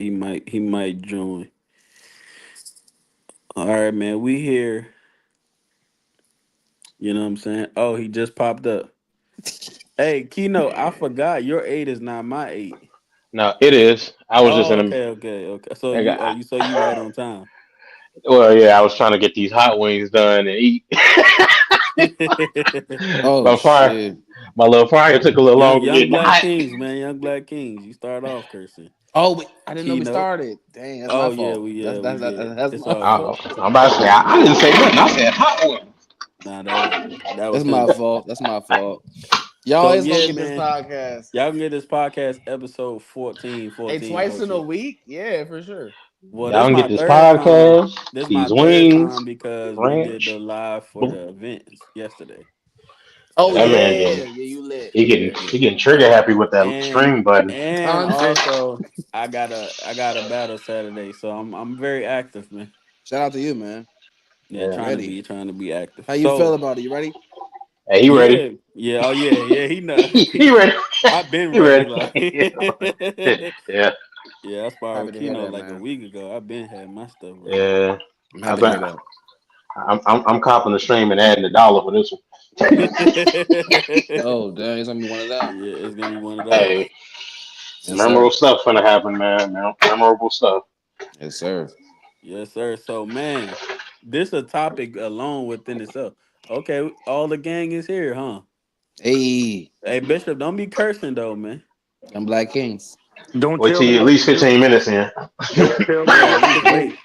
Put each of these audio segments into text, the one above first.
He might join. All right, man. We here. You know what I'm saying? Oh, he just popped up. Hey, Kino, I forgot your 8 is not my 8. No, it is. I was just Oh, in a. okay. So I you got, you right on time. well, yeah, I was trying to get these hot wings done and eat. Oh my fryer, shit. my little fryer took a little young longer young getting black hot. kings, man. Young black kings. You start off cursing. Oh, I didn't know we Kino. started. Dang, that's my Oh yeah, fault. we That's yeah we that's that, did. that's It's my all good. fault. I'm about to say I didn't say nothing. I said hot wings. Nah, that was That's him. my fault. That's my fault. Y'all So is gonna yeah, get this man. podcast. Y'all can get this podcast episode 14, Hey, 14, twice in a 14. week? Yeah, for sure. Well, this Y'all is can my get this third time. podcast, This is my these third wings, time because we did the ranch. live for Boom. the events yesterday. Oh That's That the man first yeah, getting time. yeah, you lit. he getting Yeah. Yeah. he getting trigger happy with that And stream button. and Content. also I got a battle Saturday, so I'm very active, man. Shout out to you, man. Yeah, Yeah. Ready. trying to be active. How you feel So about it? You ready? Hey, he ready? yeah, yeah, oh yeah, he know. He ready? I've been He ready, ready? like Yeah. yeah, I sparred Happy with to hear Keno that, like a man. week ago. I've been had my stuff ready. Yeah. I'm I happy to hear bet that. I'm copping the stream and adding $1 for this one. Yeah, Oh, dang, it's gonna be one of them. it's gonna be one of those. Hey, some Yes, sir. memorable stuff gonna happen, man. Memorable stuff. Yes, sir. Yes, sir. So, man, this a topic alone within itself. Okay, all the gang is here, huh? Hey, Hey, Bishop, don't be cursing though, man. I'm Black Kings. Don't Wait tell till me you at what least to do. 15 minutes in. Don't tell me Yeah, at what least to do. wait.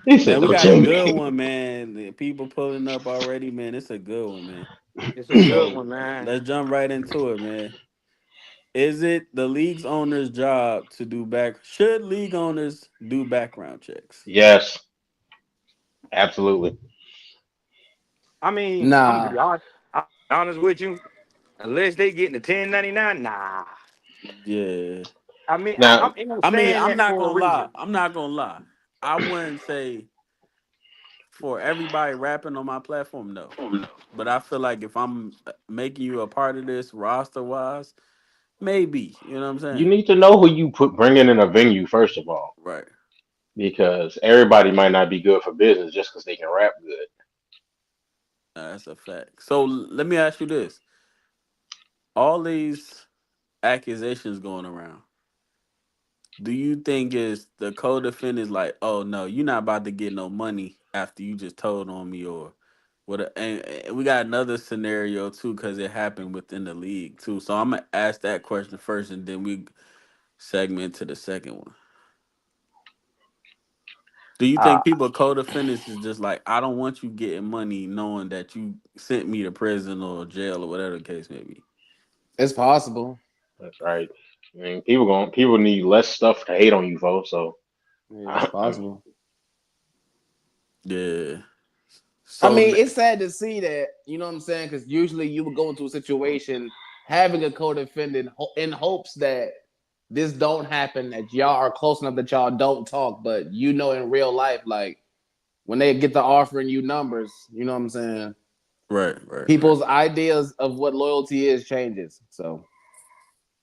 He said, Man, we "Don't got a tell me." good one, man. The people pulling up already, man. It's a good one, man. It's a good So one, man. let's jump right into it, man. Is it the league's owner's job to do back? Should league owners do background checks? Yes, absolutely. I mean, I'm gonna Nah. be honest. I'm honest with you. Unless they getting the 1099, nah. Yeah. I mean, Now, I'm even I mean, saying I'm that not for a gonna lie. reason. I'm not gonna lie. I wouldn't say for everybody rapping on my platform, no. But I feel like if I'm making you a part of this roster wise, maybe. You know what I'm you saying? need to know who you put bringing in a venue first of all, Right. because everybody might not be good for business just because they can rap good. That's a fact. So let me ask you this: all these accusations going around, do you think is the co-defendants like, oh no, you're not about to get no money after you just told on me, or what? And we got another scenario too because it happened within the league too. So I'm gonna ask that question first, and then we segment to the second one. Do you Uh, think people co-defendants is just like, I don't want you getting money knowing that you sent me to prison or jail or whatever the case may be? It's possible. that's right. I mean, people need less stuff to hate on you, folks. So, Yeah, it's possible. Yeah. I So mean, it's sad to see that, you know what I'm saying? Because usually you would go into a situation having a co-defendant in hopes that this don't happen, that y'all are close enough that y'all don't talk, but you know in real life, like when they get to offering you numbers, you know what I'm saying? right. People's ideas of what loyalty is changes. So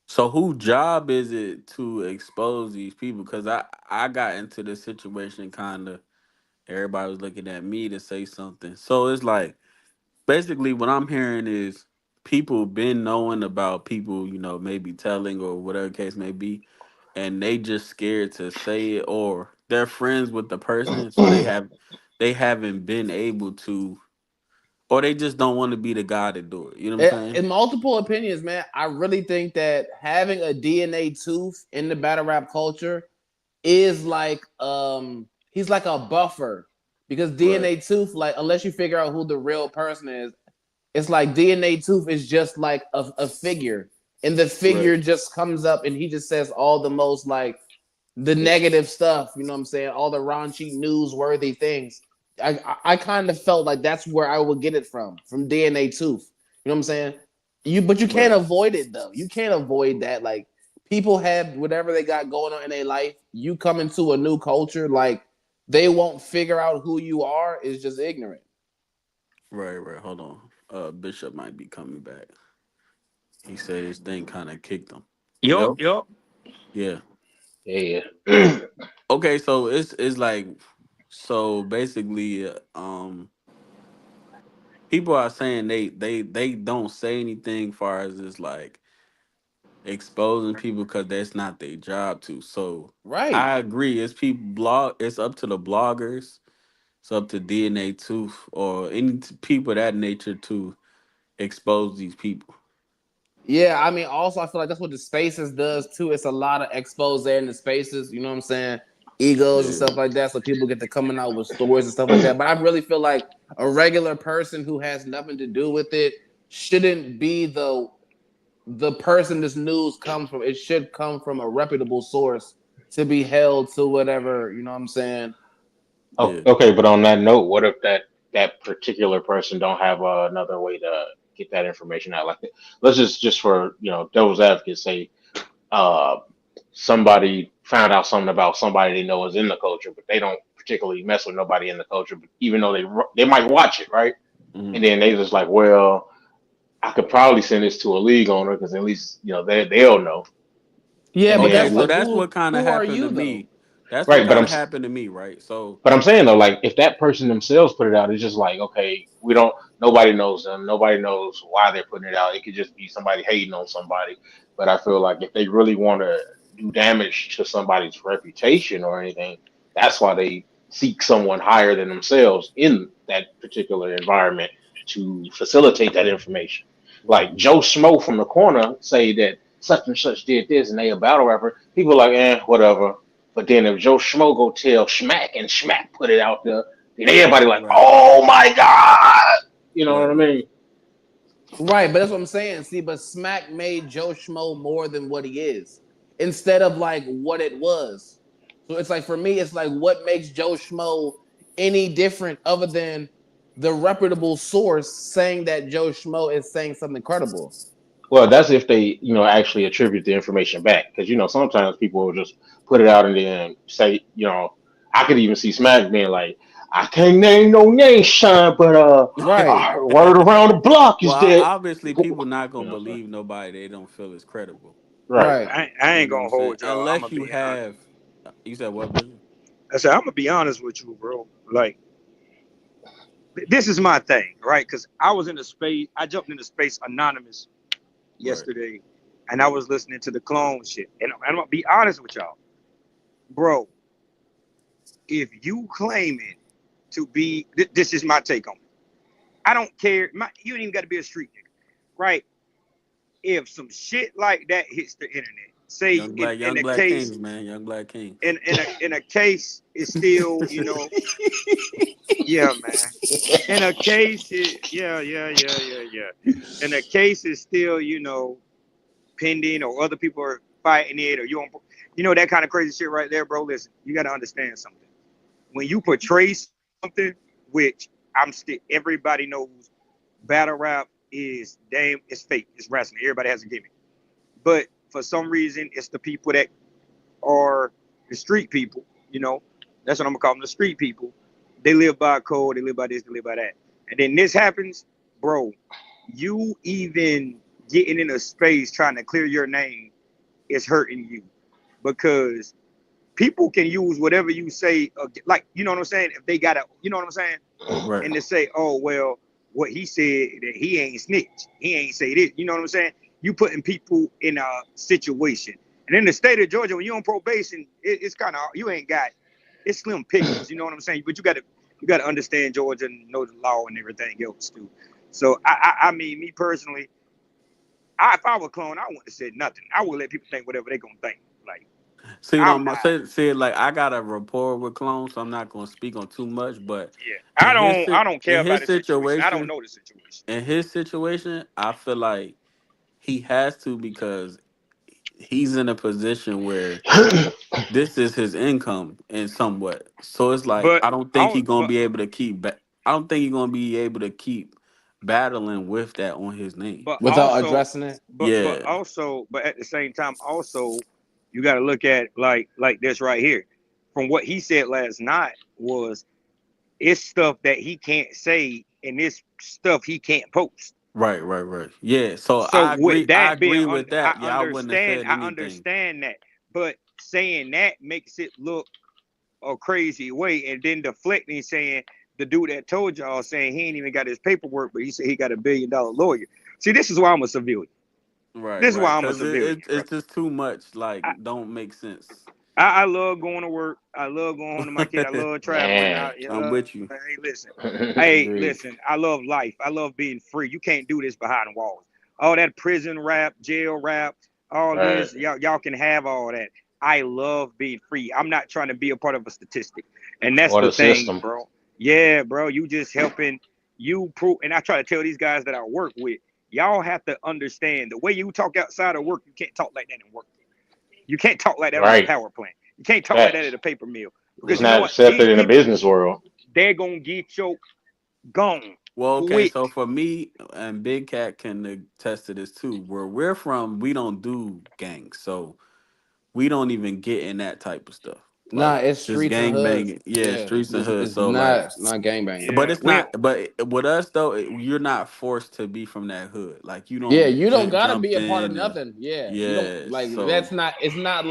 So whose job is it to expose these people? Because I got into this situation kind of. Everybody was looking at me to say something. So it's like basically what I'm hearing is people been knowing about people, maybe telling or whatever case may be, and they just scared to say it, or they're friends with the person, so they haven't been able to, or they just don't want to be the guy to do it. You know what I'm saying? in multiple opinions, man, I really think that having a DNA tooth in the battle rap culture is like he's like a buffer because Right. DNA Tooth, like unless you figure out who the real person is, it's like DNA Tooth is just like a figure. And the Right. figure just comes up and he just says all the most like the negative stuff, you know what I'm saying? All the raunchy newsworthy things. I kind of felt like that's where I would get it from DNA Tooth. You know what I'm saying? But you can't Right. avoid it though. You can't avoid that. Like people have whatever they got going on in their life. You come into a new culture, like they won't figure out who you are. Is just ignorant. Right. Hold on. Bishop might be coming back. He said his thing kind of kicked him. Yup, Yep. yup. Yeah. Yeah, yeah. Okay, so it's like, so basically, people are saying they don't say anything far as it's like exposing people because that's not their job to. So Right. I agree. It's people blog. It's up to the bloggers. It's up to DNA Tooth or any people that nature to expose these people. Yeah, I mean, also I feel like that's what the spaces does too. It's a lot of expose in the spaces. You know what I'm saying? Egos and Yeah, stuff like that, so people get to coming out with stories and stuff like that. But I really feel like a regular person who has nothing to do with it shouldn't be the person this news comes from. It should come from a reputable source to be held to whatever. You know what I'm saying? Oh, yeah, okay, but on that note, what if that particular person don't have another way to get that information out? Like, let's just for devil's advocate say, uh, somebody found out something about somebody they know is in the culture, but they don't particularly mess with nobody in the culture, but even though they might watch it, right? And mhm. then they just like, well, I could probably send this to a league owner because at least they'll know. Yeah, And but Okay, that's then so like what? that's what kind of who are happened to you though? me. That's what Right, kind of happened to me, right? So but I'm saying though, like if that person themselves put it out, it's just like, okay, we don't. Nobody knows them. Nobody knows why they're putting it out. It could just be somebody hating on somebody. But I feel like if they really want to do damage to somebody's reputation or anything, that's why they seek someone higher than themselves in that particular environment to facilitate that information. Like Joe Schmo from the corner say that such and such did this, and they a battle rapper. People like, whatever. But then if Joe Schmo go tell Schmack and Schmack put it out there, then everybody like, right, oh my god, you know what right, I right. mean? Right, but that's what I'm saying. See, but Smack made Joe Schmo more than what he is, instead of like what it was. So it's like for me, it's like what makes Joe Schmo any different other than the reputable source saying that Joe Schmo is saying something credible. Well, that's if they actually attribute the information back, because sometimes people will just put it out and then say, I could even see Smack being like, I can't name no name, Shine, but Right. word around the block Well, is that, obviously, people not you gonna know, what I'm saying? believe nobody they don't feel is credible. Right. Right. I You ain't know what gonna I'm saying? hold y'all. I'm Unless gonna you be honest. have, you said what, Bishop? I said I'm gonna be honest with you, bro. Like this is my thing, right? Because I was in the space. I jumped into space anonymous Right. yesterday, and I was listening to the clone shit. And I'm gonna be honest with y'all, bro. If you claim it to be, this is my take on it. I don't care. You ain't even got to be a street nigga, right? If some shit like that hits the internet, say in Young a black case, kings, man, young black kings. in a case, it's still yeah, man. In a case, yeah. In a case, is still pending, or other people are fighting it, or that kind of crazy shit right there, bro. Listen, you got to understand something. When you portray something, which everybody knows, battle rap is damn, it's fake, it's wrestling. Everybody has a gimmick, but for some reason, it's the people that are the street people. You know, that's what I'm gonna call them, the street people. They live by a code. They live by this. They live by that. And then this happens, bro. You even getting in a space trying to clear your name is hurting you, because people can use whatever you say, like, you know what I'm saying. If they got you know what I'm saying, Right. and to say, oh well, what he said, that he ain't snitch, he ain't say this. You know what I'm saying? You putting people in a situation, and in the state of Georgia, when you're on probation, it's kind of, you ain't got, it's slim pickings. You know what I'm saying? But you got to understand Georgia and know the law and everything else too. So I mean, me personally, if I were a clone, I wouldn't have said nothing. I would let people think whatever they gonna think. Like, See, I'm my not. say like I got a rapport with clones, so I'm not gonna speak on too much. But Yeah, in I don't care about the situation. I don't know the situation. in his situation, I feel like he has to because he's in a position where this is his income in somewhat. So it's like But I don't think I he gonna but be able to keep. I don't think he's gonna be able to keep battling with that on his name. but Without also addressing it. Yeah. but at the same time also, you got to look at like this right here. From what he said last night was, it's stuff that he can't say, and this stuff he can't post. Right. Right. Right. Yeah. So So with I that being agree with I that. Yeah. I wouldn't have understand said I anything. understand that. But saying that makes it look a crazy way, and then deflecting saying the dude that told y'all saying he ain't even got his paperwork, but he said he got $1 billion lawyer. See, this is why I'm a civilian. Right, This is why right. I'm a Because civilian, bro. it's just too much. Like, I, don't make sense. I love going to work. I love going home to my kid. I love traveling. Man. I'm with you. Hey, listen. Hey, Agreed. listen. I love life. I love being free. You can't do this behind the walls. All that prison rap, jail rap, all Right. this. Y'all can have all that. I love being free. I'm not trying to be a part of a statistic, and that's Or the the thing, system. bro. Yeah, bro. You just helping. You prove. And I try to tell these guys that I work with. Y'all have to understand the way you talk outside of work. You can't talk like that in work. You can't talk like that on a Right. power plant. You can't talk like that at Facts. a paper mill. It's Because you know not what? accepted These in the people, business world. they're gonna get your gone Well, okay, quick. so for me and Big Cat can attest to this too. Where we're from, we don't do gangs, so we don't even get in that type of stuff. Nah, Like it's just streets and gang hood. banging, yeah, Yeah, streets and hood. it's So like, not gang banging. but Yeah, it's we not. But with us though, you're not forced to be from that hood. Like you Yeah, don't you don't gotta be jump a part of in and nothing. Yeah, you don't yeah. like So that's not. It's not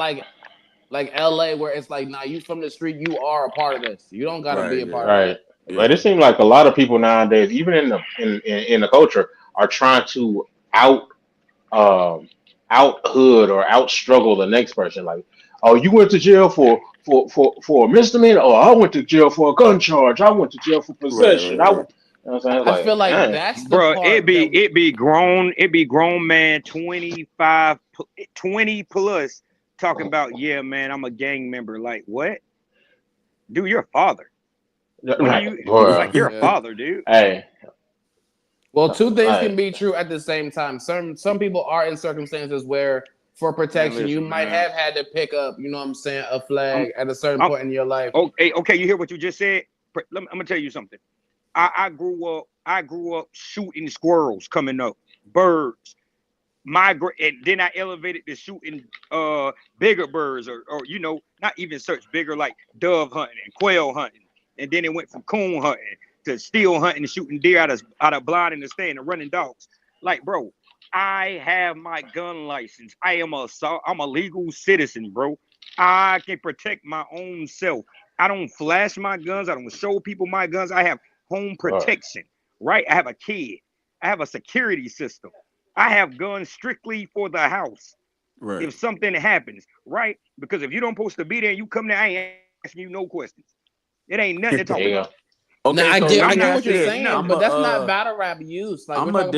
like LA where it's like, nah, you from the street, you are a part of this. You don't gotta be right, a yeah, part of Right. that. But yeah, it seems like a lot of people nowadays, even in the culture, are trying to um out hood or out struggle the next person. Like, oh, you went to jail for a misdemeanor. Oh, I went to jail for a gun charge. I went to jail for right, possession. right, right. You know what I'm saying? It's I feel like, like dang. that's the bro. part that It be grown man 25, 20 plus talking about yeah, man. I'm a gang member. Like what? Dude, you're a father. When are Right, you bro. like? You're a yeah. father, dude. Hey, Well, two things can like, be true at the same time. Some people are in circumstances where for Man, protection you listen, might man. have had to pick up, you know what I'm saying, a I'm, flag at a certain I'm. point in your life. Okay, okay. You hear what you just said? I'm gonna tell you something. I grew up. I grew up shooting squirrels coming up, birds. And then I elevated to shooting bigger birds, or not even such bigger like dove hunting and quail hunting. And then it went from coon hunting to steel hunting and shooting deer out of blind in the stand and running dogs. Like, bro, I have my gun license. I'm a legal citizen, bro. I can protect my own self. I don't flash my guns. I don't show people my guns. I have home bro. protection, right? I have a kid. I have a security system. I have guns strictly for the house. Right. If something happens, right? Because if you don't supposed to be there and you come there, I ain't asking you no questions. It ain't nothing to talk There about. you go. Now Okay, I so get I'm I let me get not what ask you you're this. saying saying, I'm a but that's not battle rap use. Like we're talking about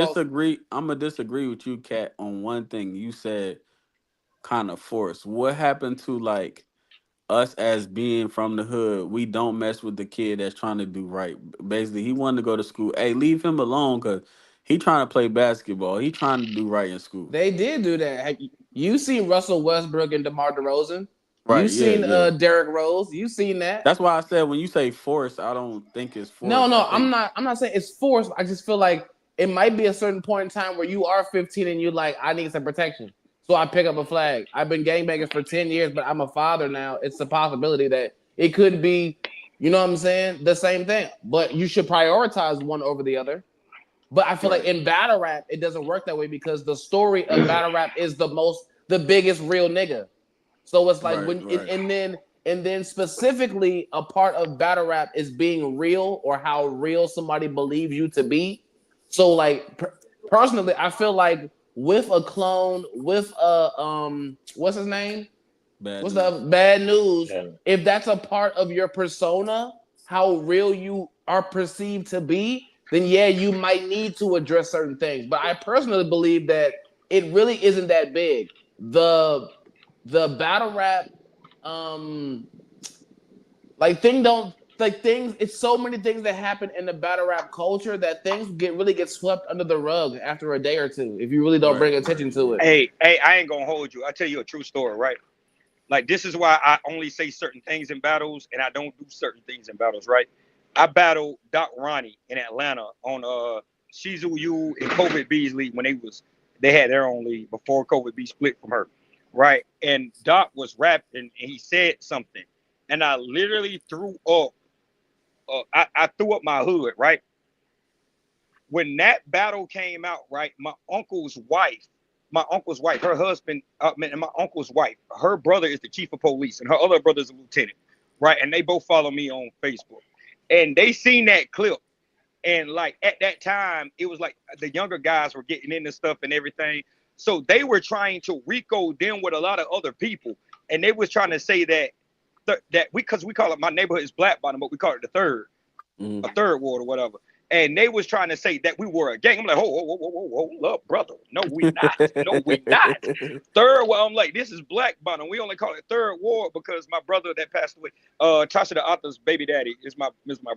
I'm a disagree with you, Cat, on one thing. You said kind of force. What happened to like us as being from the hood? We don't mess with the kid that's trying to do right. Basically, he wanted to go to school. Hey, leave him alone because he trying to play basketball. He trying to do right in school. they did do that. You seen Russell Westbrook and DeMar DeRozan. You Right? Yeah, seen yeah. Derrick Rose. You seen that. That's why I said when you say force, I don't think it's No, force. I no, I'm think not. I'm not saying it's forced. I just feel like it might be a certain point in time where you are 15 and you like, I need some protection. So I pick up a flag. I've been gangbanging for 10 years, but I'm a father now. It's a possibility that it could be, you know what I'm saying, the same thing. But you should prioritize one over the other. But I feel like right, in battle rap, it doesn't work that way because the story of battle rap is the biggest real nigga. So it's like right, right, and then specifically a part of battle rap is being real or how real somebody believes you to be. So like personally, I feel like with a clone, with a what's his name? bad What's the news. bad news? And If that's a part of your persona, how real you are perceived to be, then yeah, you might need to address certain things. But I personally believe that it really isn't that big. The battle rap, um, like thing don't like things. It's so many things that happen in the battle rap culture that things get swept under the rug after a day or two if you really don't Right, bring right, attention to yeah. it. Hey, I ain't gonna hold you. I tell you a true story, right? Like this is why I only say certain things in battles and I don't do certain things in battles, right? I battled Doc Ronnie in Atlanta on Shizu Yu and Kobe Beasley when they had their own league before Kobe B split from her, right? And Doc was rapping and he said something, and I literally threw up. I threw up my hood, right? When that battle came out, right? My uncle's wife my uncle's wife, her husband, and my uncle's wife, her brother is the chief of police, and her other brother is a lieutenant, right? And they both follow me on Facebook, and they seen that clip, and like at that time, it was like the younger guys were getting into stuff and everything, so they were trying to Rico them with a lot of other people, and they was trying to say that that we because we call it my neighborhood is Black Bottom, but we call it the third, a Mm. third ward or whatever. And they was trying to say that we were a gang. I'm like, hold up, brother. No, we not. No, we not. Third ward. I'm like, this is Black Bottom. We only call it third ward because my brother that passed away, Tasha the author's baby daddy is my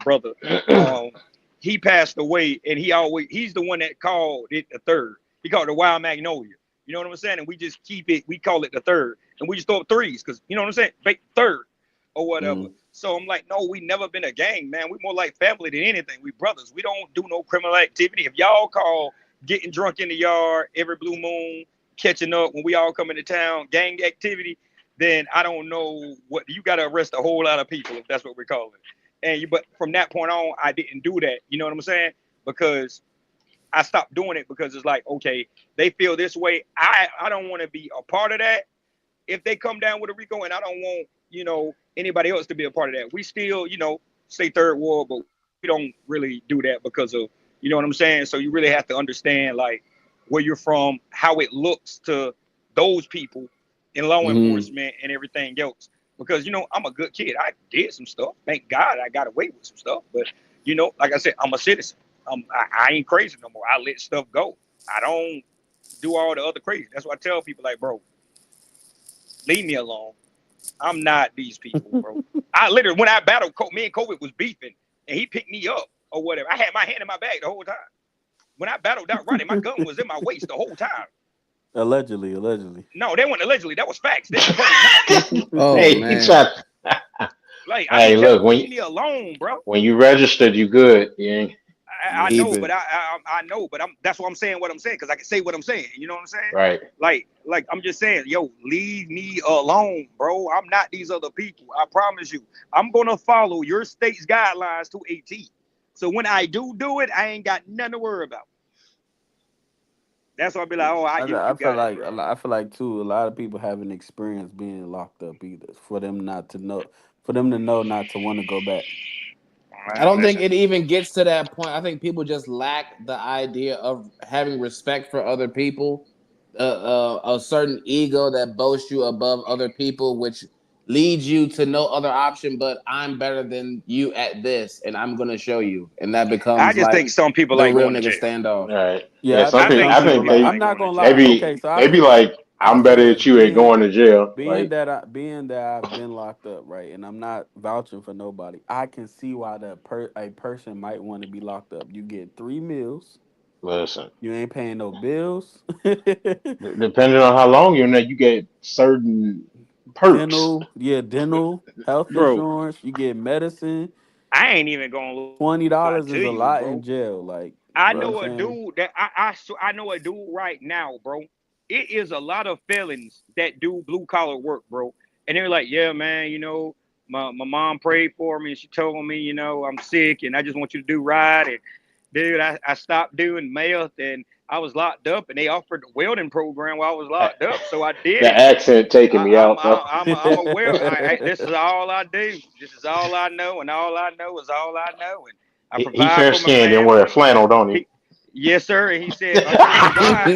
brother. Um, he passed away, and he's the one that called it the third. He called it the Wild Magnolia. You know what I'm saying? And we just keep it. We call it the third, and we just throw up threes because you know what I'm saying. Third or whatever. Mm. So I'm like, no, we never been a gang, man. We more like family than anything. We brothers. We don't do no criminal activity. If y'all call getting drunk in the yard every blue moon, catching up when we all come into town, gang activity, then I don't know what you got to arrest a whole lot of people if that's what we're calling it. But from that point on, I didn't do that. You know what I'm saying? Because I stopped doing it because it's like, okay, they feel this way. I don't want to be a part of that if they come down with a Rico, and I don't want, anybody else to be a part of that. We still, say third ward, but we don't really do that because of, you know what I'm saying? So you really have to understand like where you're from, how it looks to those people in law Mhm. enforcement and everything else. Because, I'm a good kid. I did some stuff. Thank God I got away with some stuff. But, like I said, I'm a citizen. I ain't crazy no more. I let stuff go. I don't do all the other crazy. That's why I tell people like, bro, leave me alone. I'm not these people, bro. I literally, when I battled, me and COVID was beefing, and he picked me up or whatever. I had my hand in my bag the whole time. When I battled Doc Rodney, my gun was in my waist the whole time. Allegedly, allegedly. No, that wasn't allegedly. That was facts. This is public knowledge. Oh Hey, he man. tried. Like I be Hey, telling look, people, leave me alone, bro. when you registered, you good. You I ain't know, Keep but it. I know, but that's what I'm saying. What I'm saying, because I can say what I'm saying. You know what I'm saying? right. Like I'm just saying, yo, leave me alone, bro. I'm not these other people. I promise you. I'm gonna follow your state's guidelines to a T. So when I do it, I ain't got nothing to worry about. That's why I be like, oh, I you feel got it, like bro. I feel like too. A lot of people haven't experienced being locked up either. For them not to know, for them to know not to want to go back. I don't think Listen, it even gets to that point. I think people just lack the idea of having respect for other people, a certain ego that boasts you above other people, which leads you to no other option but I'm better than you at this, and I'm gonna show you, and that I becomes just like think some people the like real going to nigga jail. standoff. All right. Yeah. Yeah, I Some think I people. think some I some people think like. people they I'm like not going to gonna they lie. jail. Okay, be so I they be feel like, I I'm better feel at you at being going to jail. being Like, that I being that I've been locked up, right, and I'm not vouching for nobody. I can see why a person might want to be locked up. You get 3 meals. listen. You ain't paying no bills. Depending on how long you're in there, you get certain perks. Dental, yeah, dental, health Bro, insurance. You get medicine. I ain't even gonna lie to $20 is a you, lot bro. in jail. Like, I bro, know I'm a saying, dude that I know a dude right now, bro. It is a lot of felons that do blue collar work, bro. And they're like, yeah, man, my mom prayed for me and she told me, I'm sick and I just want you to do right. And dude, I stopped doing meth and I was locked up and they offered the welding program while I was locked up, so I did The it. accent taking me out though. I'm aware. This is all I do. This is all I know, and all I know is all I know. And I He provide fair for my skinned and wear family. flannel, don't he? He, yes, sir. And he said, I told my wife,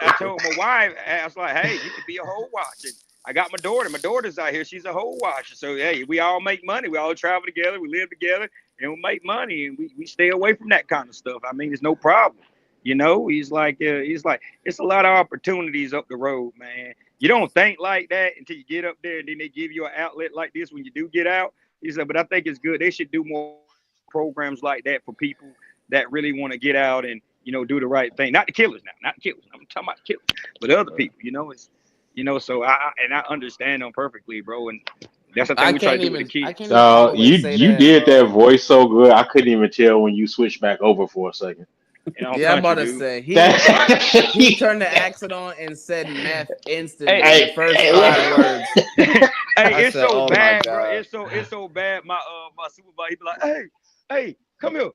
I told my wife, I was like, hey, you could be a hoe watcher. I got my daughter. My daughter's out here. She's a hoe watcher. So hey, we all make money. We all travel together. We live together, and we make money. And we stay away from that kind of stuff. I mean, it's no problem. He's like, it's a lot of opportunities up the road, man. You don't think like that until you get up there, and then they give you an outlet like this when you do get out. He said, but I think it's good. They should do more programs like that for people that really want to get out and do the right thing. Not the killers now, not the killers. I'm talking about the killers, but other people. So I understand them perfectly, bro. And that's the thing we try to do with the I kids. can't even all the way You say you that. did that voice so good, I couldn't even tell when you switched back over for a second. Yeah, I'm about Country to dude. say he That turned the accent on and said meth instantly Hey, in the hey, first hey, five look. words. hey, I it's said, so "Oh my bad, bro. god." It's so bad. My supervisor, he be like, hey, come here.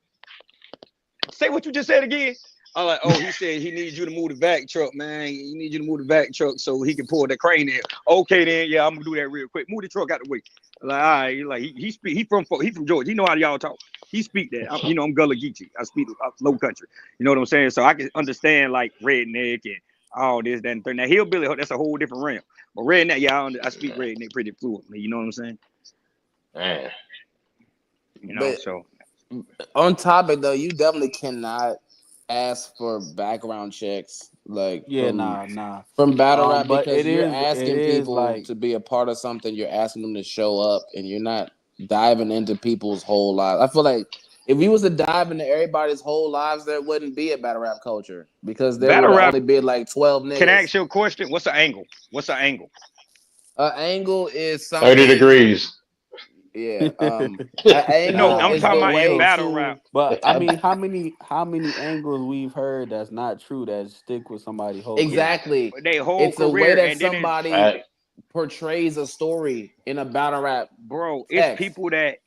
Say what you just said again. I'm like, oh, he said he needs you to move the vac truck, man. He needs you to move the vac truck so he can pull the crane in. Okay, then, yeah, I'm gonna do that real quick. Move the truck out the way. Like, all right, like he speak. He from Georgia. He know how y'all talk. He speak that. I'm Gullah Geechee. I speak low country. You know what I'm saying? So I can understand like redneck and all this, that, and third. Now hillbilly, that's a whole different realm. But redneck, yeah, I speak redneck pretty fluently. You know what I'm saying? Man, But So on topic though, you definitely cannot ask for background checks like Yeah, nah, nah. from battle rap But because you're it asking is people like, to be a part of something. You're asking them to show up, and you're not diving into people's whole lives. I feel like if we was to dive into everybody's whole lives, there wouldn't be a battle rap culture because there battle would rap. only be like 12 Can I niggas. ask you a question? What's the angle? What's the angle? Angle is 30 something. degrees. Yeah. An No, angle nah. I'm is talking the But about in way look, battle rap. to. but I mean, how many angles we've heard that's not true that stick with somebody's whole Yeah, career? Exactly. they whole It's a way career, that and then it, somebody Fact. portrays a story in a battle rap bro, text.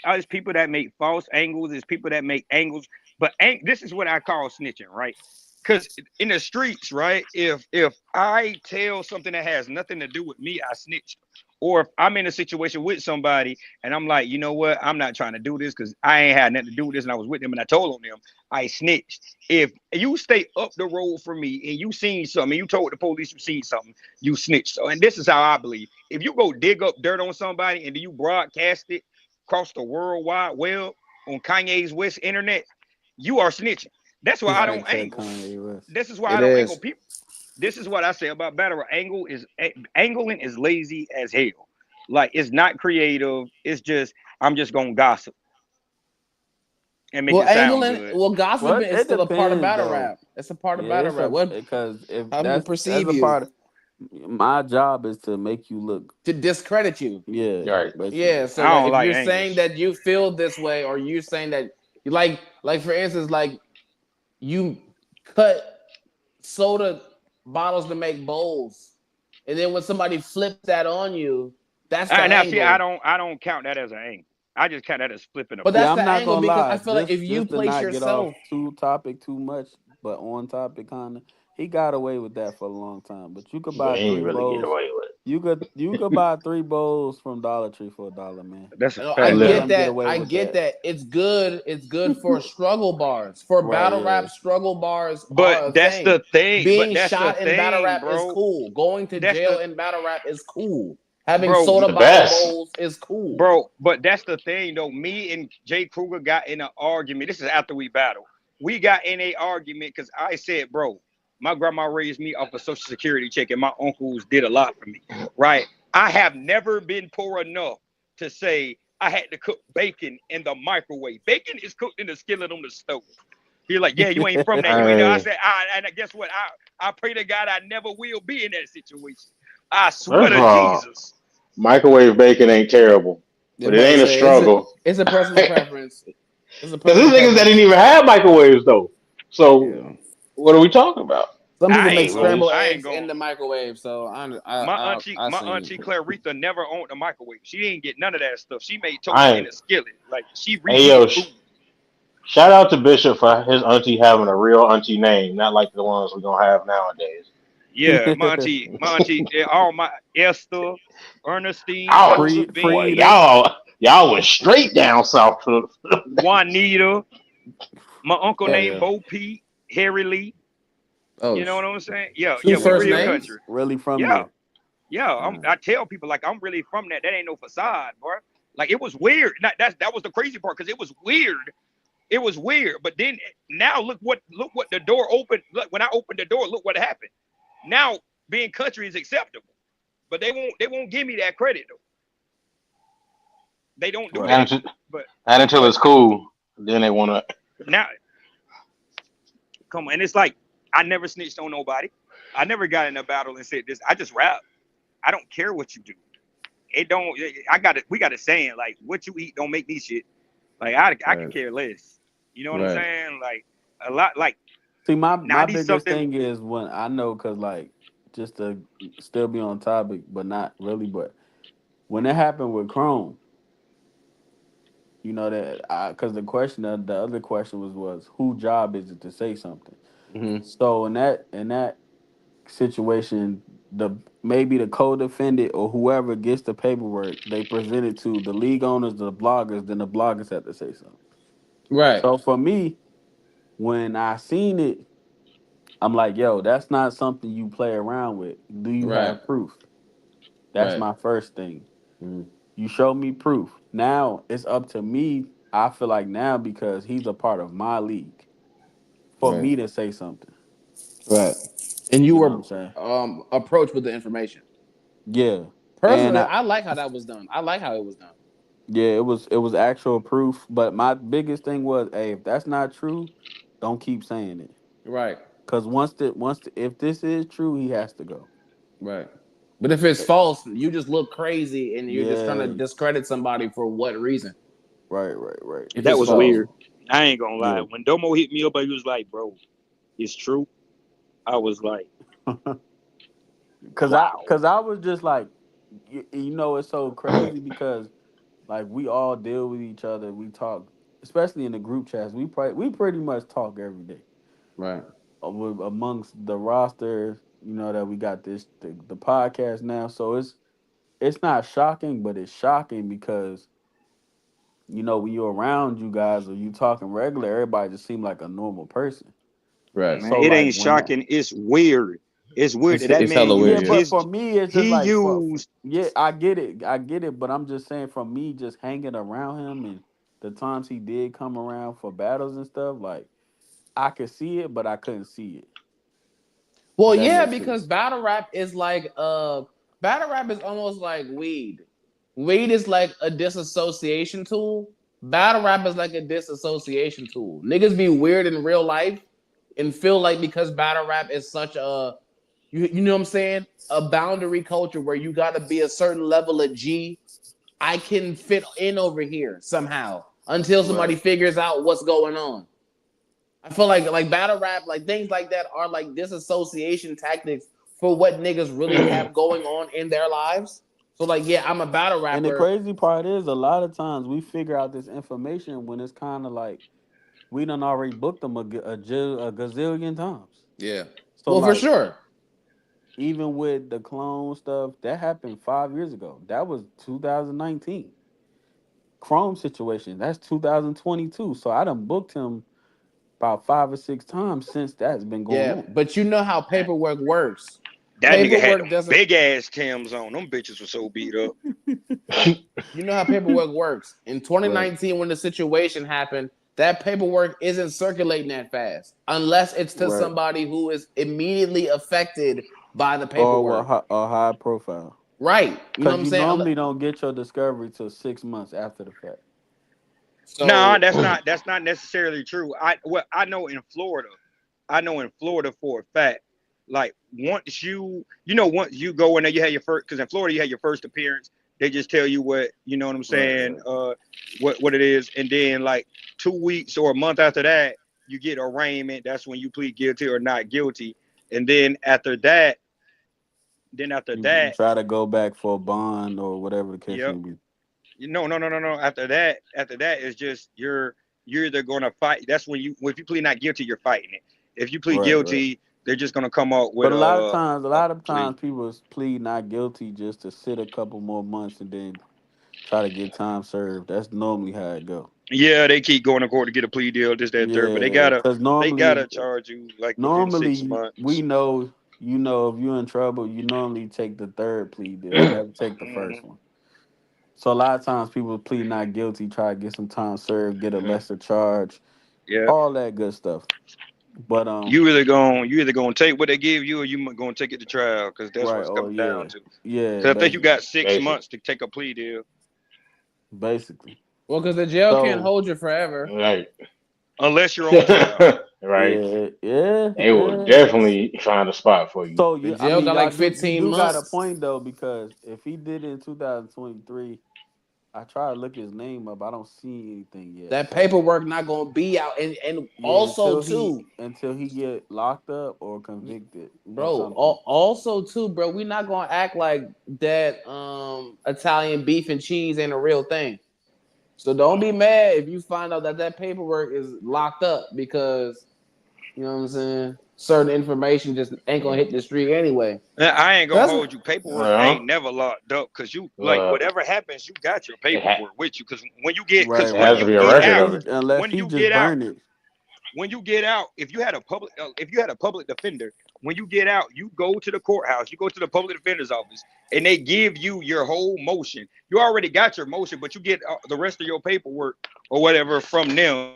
it's people that make false angles. It's people that make angles. But this is what I call snitching, right? Because in the streets, right? If I tell something that has nothing to do with me, I snitch. Or if I'm in a situation with somebody and I'm like, you know what, I'm not trying to do this because I ain't had nothing to do with this, and I was with them and I told on them, I snitched. If you stay up the road from me and you seen something, you told the police you seen something, you snitched. So, and this is how I believe. If you go dig up dirt on somebody and then you broadcast it across the world wide web on Kanye's West internet, you are snitching. That's why I don't Fact check angle. Kanye West. This is why I It don't angle is. people. This is what I say about battle. Angling is lazy as hell. Like it's not creative. It's just I'm just gonna gossip and make Well, it sound angling, good. well, Well, gossiping is it still a part of depends battle though. rap. It's a part of Yeah, battle it's rap. a What because if how people that's perceive a you part of my job is to make you look, to discredit you. yeah, Right. Yeah. basically. So I like, don't if like you're saying angles. that you feel this way, or you're saying that you like for instance, like you cut soda bottles to make bowls, and then when somebody flips that on you, that's the Now see, I angle. don't I don't count that as an angle. I just count that as flipping a But Yeah, that's book. the I'm not angle gonna because I lie. feel like if you Just to place not get off yourself. too topic too much, but on topic kinda. He got away with that for a long time. But you could But buy he ain't three really get bowls. away with You could buy three bowls from Dollar Tree for $1, man. That's a No, it. I You fact. let get him get Literally. that. away I with get that. that. It's good. It's good for struggle bars. For Right, battle yeah. rap, struggle bars But are a that's thing. the thing. But Being that's the shot in battle thing, rap is bro. cool. Going to That's jail the in battle rap is cool. Having bro. It's soda the bottle best. bowls is cool. Bro, but that's the thing though. Me and Jay Kruger got in an argument. This is after we battled. We got in a argument because I said, bro, my grandma raised me off a social security check, and my uncles did a lot for me. Right? I have never been poor enough to say I had to cook bacon in the microwave. Bacon is cooked in the skillet on the stove. He's like, yeah, you ain't from that. You ain't know. I Hey, said, and guess what? I pray to God I never will be in that situation. I swear first of to all, Jesus. microwave bacon ain't terrible, I'm but it about to ain't a say struggle. it's a personal Because preference. It's a there's personal niggas that didn't preference. even have microwaves though. So Yeah. what are we talking about? Some people I make ain't So going. scrambled it's I ain't eggs going. in the microwave, so My I auntie, I my seen auntie Clarita never owned a microwave. She didn't get none of that stuff. She made toast I in ain't. a skillet. Like she Hey reheated yo, food. shout out to Bishop for his auntie having a real auntie name, not like the ones we gonna have nowadays. Yeah, my auntie, all my Esther, Ernestine, Oh boy, Josephine, Frida. y'all went straight down south to Juanita. My uncle oh named yeah. Bo Pete, Harry Lee. Oh, You know what I'm saying? Yeah, two yeah, we first real Really, names. country. really from Yeah, there. yeah. Uh, I tell people like I'm really from that. That ain't no facade, bro. Like it was weird. That was the crazy part because it was weird. It was weird. But then now look what the door opened. Look, when I opened the door, look what happened. Now being country is acceptable, but they won't give me that credit though. They don't do right. not that. until, But not until but it's cool. Then they wanna. now come on, and it's like I never snitched on nobody. I never got in a battle and said this. I just rap. I don't care what you do. It don't. I got it. We got a saying like, "What you eat don't make me shit." Like I could Right, care less. You know what I'm right. saying? Like a lot. Like See, my now I my need biggest something. thing is when I know, cause like just to still be on topic, but not really. But when it happened with Chrome, cause the question, the other question was whose job is it to say something? Mm-hmm. So in that situation, the maybe the co-defendant or whoever gets the paperwork, they present it to the league owners, the bloggers, then the bloggers have to say something. Right. So for me, when I seen it, I'm like, yo, that's not something you play around with. Do you Right. have proof? That's Right. my first thing. Mm-hmm. You show me proof. Now it's up to me. I feel like now because he's a part of my league, for Right. me to say something. Right. And you You know what were I'm saying? approached with the information. Yeah. And Personally, I like how that was done. I like how it was done. yeah, it was actual proof. But my biggest thing was, hey, if that's not true, don't keep saying it. Right. Cause if this is true, he has to go. Right. But if it's Eh, false, you just look crazy and you're just trying to Yeah, discredit somebody for what reason? right, right, right. If That it's was false. weird. So I ain't gonna lie. yeah, When Domo hit me up, he was like, "Bro, it's true." I was like, cause I "Wow, cause I was just like, it's so crazy because like we all deal with each other. We talk, especially in the group chats. We pretty much talk every day Right. amongst the roster. That we got the podcast now, so it's not shocking, but it's shocking because when you're around you guys or you talking regular, everybody just seem like a normal person. Right. man, So it like ain't when that, shocking. It's weird. It's weird that that It's man hella yeah, weird, used yeah. but his. for me, it's just He like used. yeah, I get it, but I'm just saying from me just hanging around him and the times he did come around for battles and stuff, like I could see it, but I couldn't see it. If Well, that yeah, makes because sense. battle rap is almost like weed. Weed is like a disassociation tool. Battle rap is like a disassociation tool. Niggas be weird in real life and feel like because battle rap is such a you know what I'm saying? A boundary culture where you gotta be a certain level of G. I can fit in over here somehow until somebody Right. figures out what's going on. I feel like battle rap, like things like that are like disassociation tactics for what niggas really have going on in their lives. So like, yeah, I'm a battle And the rapper. crazy part is a lot of times we figure out this information when it's kind of like we done already booked them a gazillion times. Yeah. So Well, for like sure. even with the clone stuff, that happened 5 years ago. That was 2019. Chrome situation, that's 2022. So I done booked him about 5 or 6 times since that's been going Yeah, on. but you know how paperwork works. That nigga had Paperwork them doesn't. big ass Tims on. Them bitches were so beat up. You know how paperwork works. In Right, 2019, when the situation happened, that paperwork isn't circulating that fast unless it's to right. somebody who is immediately affected by the Or what? paperwork. A high profile. Right. You know what Because I'm you saying? normally don't get your discovery till 6 months after the fact. Nah, So, that's not necessarily true. I know in Florida, I know in Florida for a fact. Like once once you go in there, you had your first because in Florida you had your first appearance. They just tell you what you know what I'm Right, saying, right. what it is, and then like 2 weeks or a month after that, you get arraignment. That's when you plead guilty or not guilty, and then after You that, try to go back for a bond or whatever the case yep. may be. No. After that is just you're either gonna fight. That's when if you plead not guilty, you're fighting it. If you plead Right, right. guilty, they're just gonna come up with But a a lot of plea. times people plead not guilty just to sit a couple more months and then try to get time served. That's normally how it go. Yeah, they keep going to court to get a plea deal, this, that, and third, but Yeah, because they normally, gotta charge you like within six we months. know, if you're in trouble, you normally take the third plea deal. You never take the Hmm. first one. So a lot of times people plead not guilty, try to get some time served, get a Hmm. lesser charge, Yeah, all that good stuff. But you either gonna take what they give you, or gonna take it to trial, because that's right, what's oh coming down yeah, to. yeah, Because I think you basically, got six Basic. months to take a plea deal, basically. well, because the jail can't So hold you forever. Right. unless you're on trial. Right. yeah, yeah, They will yeah. definitely find a spot for you. So The you, I jail mean, got y'all like you 15 do got a months. point though because if he did it in 2023, I try to look his name up. I don't see anything yet. That So paperwork not gonna be out. And yeah, also too, until he get locked up or convicted or bro, something. also too, bro, we not gonna act like that Italian beef and cheese ain't a real thing. So don't be mad if you find out that paperwork is locked up because You know what I'm saying? Certain information just ain't gonna hit the street anyway. I ain't gonna That's hold you. Paperwork Uh, ain't never locked up because you like uh, whatever happens, you got your it, ha- paperwork with you. Right, Because it when has to right. be you a get record out, of it. Unless when he you just get out, burned it. when you get out, if you had a public defender, when you get out, you go to the courthouse, you go to the public defender's office, and they give you your whole motion. You already got your motion, but you get the rest of your paperwork or whatever from them.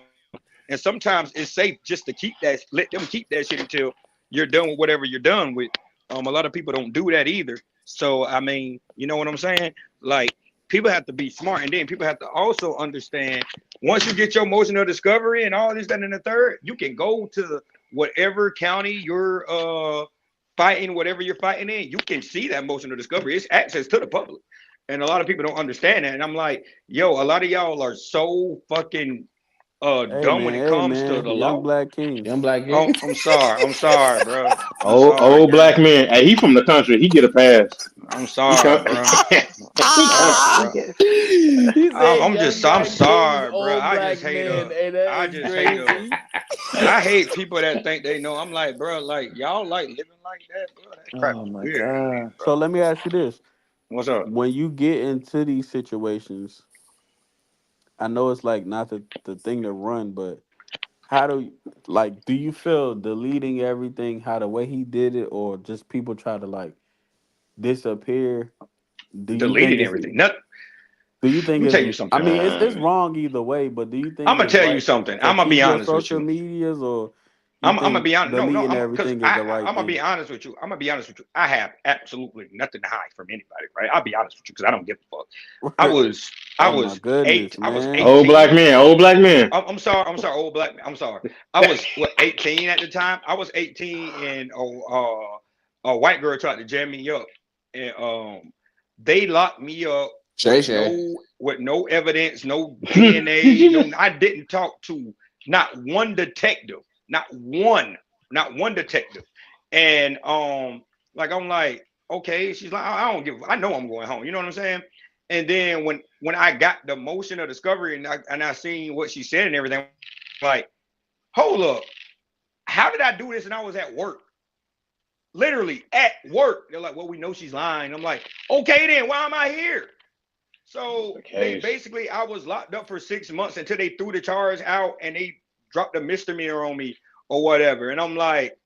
And sometimes it's safe just to keep that, let them keep that shit until you're done with whatever you're done with. A lot of people don't do that either. So I mean, you know what I'm saying? Like people have to be smart, and then people have to also understand once you get your motion of discovery and all this, that, and the third, you can go to whatever county you're fighting, whatever you're fighting in. You can see that motion of discovery. It's access to the public, and a lot of people don't understand that. And I'm like, yo, a lot of y'all are so fucking dumb when it Hey comes to man, the young law. black king. young black Oh, kid. I'm sorry, bro. I'm Old sorry, old black gang. man. Hey, he from the country. He get a pass. I'm He sorry, come. bro. I'm sorry, he bro. get, He said young I'm black kings, sorry, bro. old black men. Hey, that I is just hate crazy. I hate people that think they know. I'm like, bro, like y'all like living like that, bro. That crap Oh is my weird to me, god. bro. So let me ask you this: What's up? when you get into these situations, I know it's like not the thing to run, but how do you, like do you feel deleting everything how the way he did it, or just people try to like disappear? Do you think Deleted it's everything. Let it's me tell you I something. mean it's wrong either way, but do you think I'm gonna it's tell you right something. to I'm gonna be keep your honest with social you. medias, or you I'm gonna think be honest. No, no, deleting I'm because everything is the right I'm gonna be thing? honest with you. I'm gonna be honest with you. I have absolutely nothing to hide from anybody, right? I'll be honest with you because I don't give a fuck. I was I Oh my was goodness, I was man. old black 18. man. Old black man. I'm sorry, old black man. I'm sorry. I was what 18 at the time. I was 18, and a white girl tried to jam me up, and they locked me up Shay with Shay. no evidence, no Did DNA, you no. just? I didn't talk to not one detective, not one, not one detective, and like I'm like, okay. She's like, I don't give. I know I'm going home. You know what I'm saying? And then when I got the motion of discovery and I seen what she said and everything, I'm like, hold up, how did I do this? And I was at work, literally at work. They're like, well, we know she's lying. I'm like, okay, then why am I here? So The they case. basically, I was locked up for 6 months until they threw the charge out and they dropped a misdemeanor on me or whatever. And I'm like,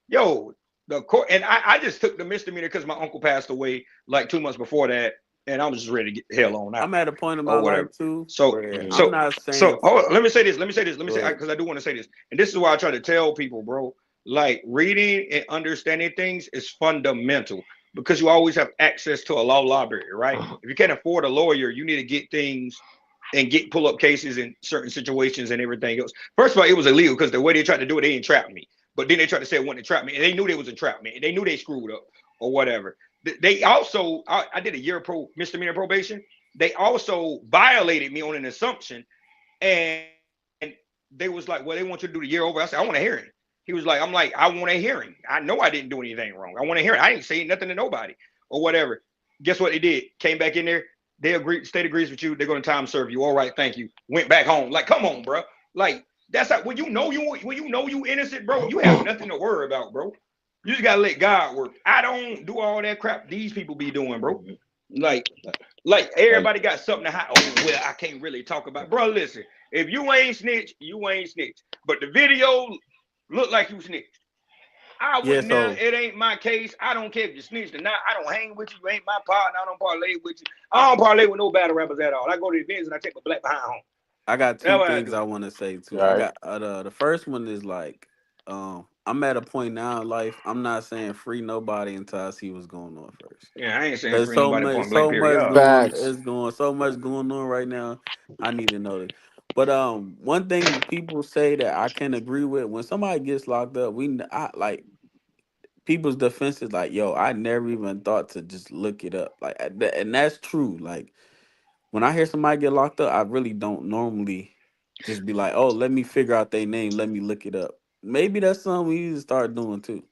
yo, the court, and I just took the misdemeanor because my uncle passed away like 2 months before that, and I was just ready to get the hell on out I'm at a point in my or life whatever. too So, where I'm Mhm. not saying so oh, let me say this. Let me say this. Let me say but because I do want to say this, and this is why I try to tell people, bro. Like reading and understanding things is fundamental because you always have access to a law library, right? If you can't afford a lawyer, you need to get things and get pull up cases in certain situations and everything else. First of all, it was illegal because the way they tried to do it, they entrapped me. But then they tried to say it wasn't entrapment, and they knew they was entrapment, and they knew they screwed up or whatever. They also, I did a year pro misdemeanor probation. They also violated me on an assumption, and they was like, "Well, they want you to do the year over." I said, "I want a hearing." He was like, "I'm like, I want a hearing. I know I didn't do anything wrong. I want a hearing. I ain't saying nothing to nobody or whatever." Guess what they did? Came back in there. They agreed. State agrees with you. They're going to time serve you. All right, thank you. Went back home. Like, come on, bro. Like that's like when you know you innocent, bro. You have nothing to worry about, bro. You just gotta let God work. I don't do all that crap these people be doing, bro. Like, like Like, everybody got something to hide. Oh well, I can't really talk about, bro. Listen, if you ain't snitch, you ain't snitch. But the video look like you snitched. I yeah, would never. so It ain't my case. I don't care if you snitched or not. I don't hang with you. You ain't my partner. I don't parlay with you. I don't parlay with no battle rappers at all. I go to events and I take my black behind home. I got That's two what I things do. I want to say too. I right. got the first one is like, I'm at a point now in life. I'm not saying free nobody until I see what's going on first. Yeah, I ain't saying There's free nobody point blank period. Yeah. Facts. so much going on right now. I need to know it. But one thing people say that I can agree with when somebody gets locked up, I like people's defense is like, yo, I never even thought to just look it up, like, and that's true. Like when I hear somebody get locked up, I really don't normally just be like, oh, let me figure out their name, let me look it up. Maybe that's something we need to start doing too.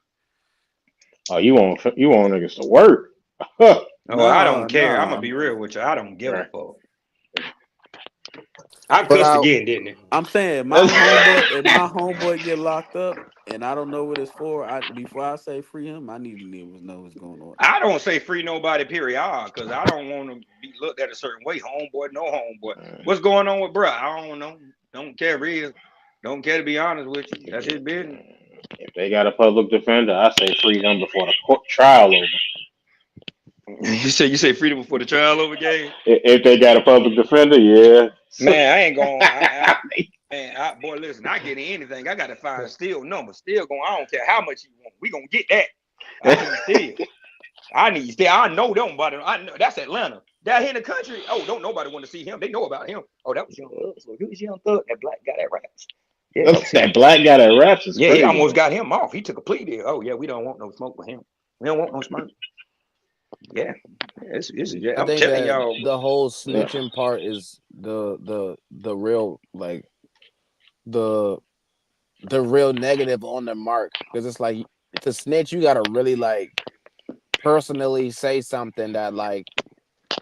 Oh, you want niggas to work? Huh. Oh, I don't No, care. I'm gonna no, be real with you. I don't give a Right. fuck. I But cussed again, didn't it? I'm saying if my homeboy get locked up and I don't know what it's for, before I say free him, I need to know what's going on. I don't say free nobody, period, because I don't want to be looked at a certain way. Homeboy, no homeboy. What's going on with bruh? I don't know. Don't care real. Don't care to be honest with you. That's his business. If they got a public defender, I say free him before the court trial over. You say freedom before the trial over game? If they got a public defender, yeah. Man, I ain't going. Boy, listen. I get anything. I got to find still number. Still going. I don't care how much you want. We gonna get that. I need still. I know them, but I know that's Atlanta. Down here in the country. Oh, don't nobody want to see him. They know about him. Oh, that was Young Thug. So who's Young Thug? That black guy that raps. Yeah, that black guy that raps is crazy. He almost got him off. He took a plea deal. Oh yeah, we don't want no smoke with him. We don't want no smoke. Yeah, I'm telling y'all, the whole snitching part is the real like the real negative on the mark, because it's like to snitch you gotta really like personally say something that like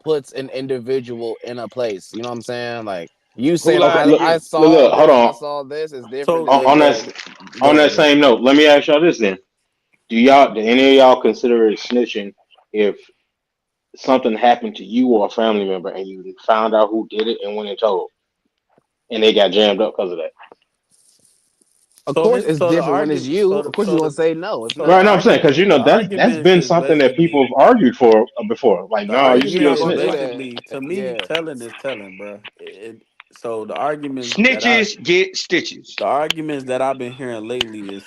puts an individual in a place. You know what I'm saying? Like you saying I saw hold on. I saw this is different. On that same note, let me ask y'all this then: do any of y'all consider it snitching if something happened to you or a family member and you found out who did it and went and told, and they got jammed up because of that? Of course, it's different when it's you. Of course, you're gonna say no. It's not right. No, I'm saying because that's been something that people have argued for before. Like, no, you still snitch. Basically, to me, telling is telling, bro. So the arguments snitches get stitches. The arguments that I've been hearing lately is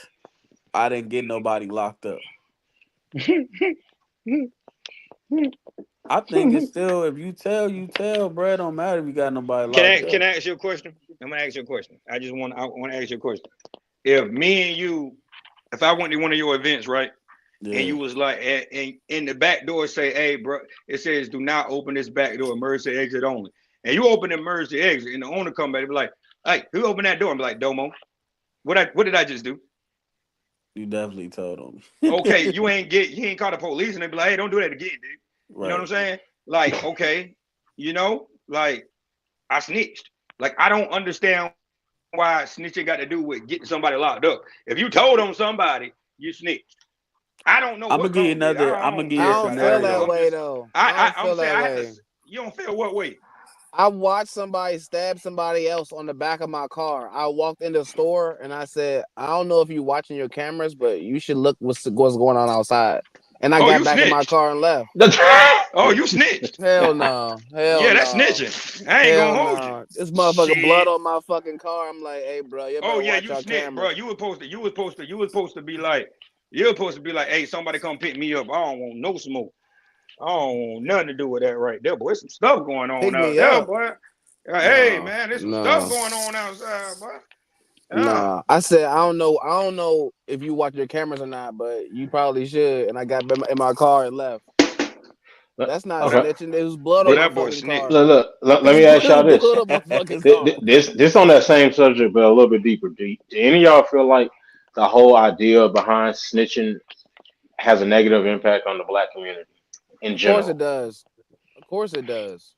I didn't get nobody locked up. I think it's still, if you tell, bro. It don't matter if you got nobody locked up. Can I ask you a question? I'm gonna ask you a question. I want to ask you a question. If me and you, if I went to one of your events, right, and you was like, and in the back door say, hey, bro, it says do not open this back door, emergency exit only, and you open the emergency exit, and the owner come back and be like, hey, who opened that door? And be like, Domo, what did I just do? You definitely told them. Okay, you ain't call the police, and they be like, hey, don't do that again, dude. Right. You know what I'm saying? Like, okay, like I snitched. Like, I don't understand why snitching got to do with getting somebody locked up. If you told on somebody, you snitched. I don't know. I'm gonna give you another. I'm gonna give you a scenario. I don't feel that way though. I don't feel that way. You don't feel what way? I watched somebody stab somebody else on the back of my car. I walked in the store and I said, I don't know if you're watching your cameras, but you should look what's going on outside. And I got back in my car and left. Oh, you snitched? Hell no. Yeah, that's snitching. I ain't gonna hold you. This motherfucking blood on my fucking car. I'm like, hey, bro, you better watch your snitched, camera. bro. You was supposed to be like, hey, somebody come pick me up. I don't want no smoke. I don't want nothing to do with that right there, boy. There's some stuff going on out there, boy. Hey, man, there's some stuff going on outside, boy. Nah, I said I don't know if you watch your cameras or not, but you probably should. And I got in my car and left. That's not snitching. There was blood on my fucking car. Look, let me ask y'all this. This on that same subject, but a little bit deeper. Do any of y'all feel like the whole idea behind snitching has a negative impact on the black community in general? Of course it does.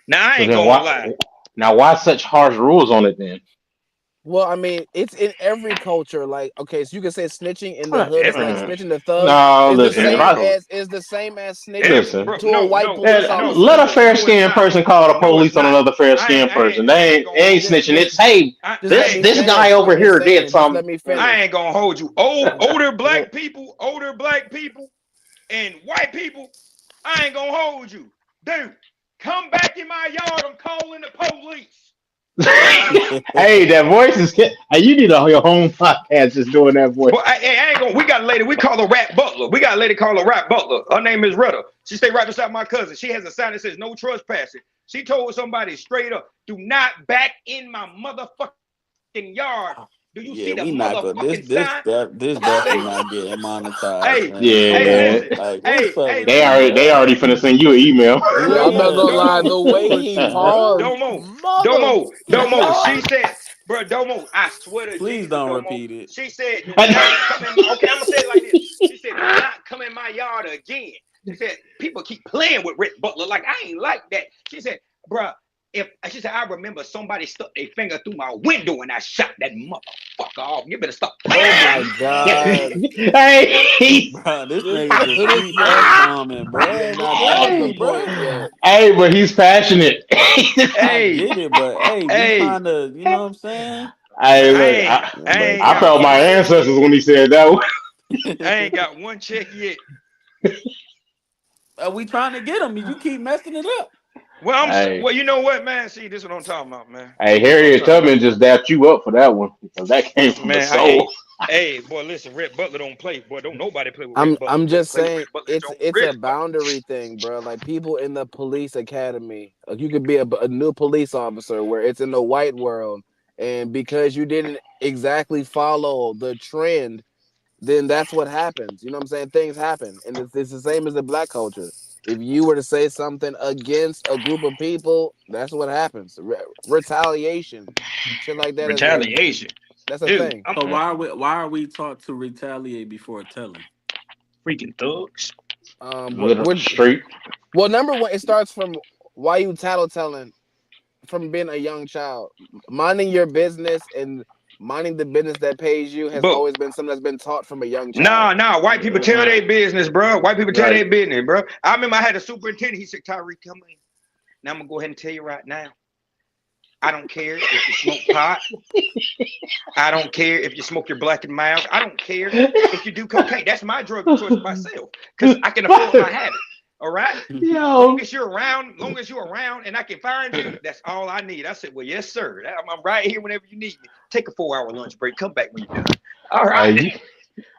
Now I ain't gonna lie. Now why such harsh rules on it then? Well, I mean, it's in every culture. Like, okay, so you can say snitching in the hood is like snitching the thug. No, listen, is the same as snitching to a white police officer. Let a fair-skinned person call the police on another fair-skinned person. They ain't snitching. It's hey, this guy over here did something. I ain't gonna hold you. Older black people, and white people. I ain't gonna hold you, dude. Come back in my yard. I'm calling the police. Hey, that voice is. Hey, you need your home podcast just doing that voice. Well, I ain't gonna. We got a lady. We call her Rap Butler. We got a lady called her Rap Butler. Her name is Retta. She stay right beside my cousin. She has a sign that says no trespassing. She told somebody straight up, "Do not back in my motherfucking yard." Do you see the motherfucking sign? This definitely not getting monetized. Hey, they already finna send you an email. I'm not gonna lie, the way he paused. Domo. She said, bro, Domo, I swear to please Jesus, don't Domo, repeat it. She said, do not come in. Okay, I'm gonna say it like this. She said, do not come in my yard again. She said, people keep playing with Rick Butler like I ain't like that. She said, bro, if she said, I remember somebody stuck their finger through my window and I shot that motherfucker off. You better stop playing Oh with my me. God. Hey, Bro, this Just nigga just put his keep foot. F bombing, You're bro. not What proving the happened, point bro? yet. hey, but he's passionate. I Hey, get it, but hey, we hey, trying to, you know what I'm saying? Hey, I look, ain't, Yeah, I but ain't I got felt my one check yet. ancestors when he said that one. I ain't got one check yet. We trying to get him. You keep messing it up. Well, Hey, well, you know what, man? See, this is what I'm talking about, man. hey, This is what I'm Harriet talking about, Tubman just dapped you up for that one because that came from the man. I ain't. soul. Hey, boy, listen, Red Butler don't play. Boy, don't nobody play with Red I'm Butler. You better just play with saying Red Butler. it's Don't it's a Red Butler. boundary thing, bro. Like people in the police academy, like you could be a new police officer where it's in the white world, and because you didn't exactly follow the trend, then that's what happens. You know what I'm saying? Things happen, and it's the same as the black culture. If you were to say something against a group of people, that's what happens. Retaliation, shit like that is a Retaliation, that's a dude. thing. I'm So why are we taught to retaliate before telling? freaking thugs. Little We're street. well, number one, it starts from why you tattletelling from being a young child. Minding your business and minding the business that pays you has But always been something that's been taught from a young child. nah. White people tell their business, bro. White people tell Right. their business, bro. I remember I had a superintendent. He said, "Tyree, come in. Now I'm gonna go ahead and tell you right now. I don't care if you smoke pot. I don't care if you smoke your black and miles. I don't care if you do cocaine. That's my drug of choice myself because I can afford my habit. All right. Long Yo, as you're around, and I can find you, that's all I need. I said, well, yes, sir. I'm right here whenever you need me. Take a 4 hour lunch break. Come back when you're done. All hey, right.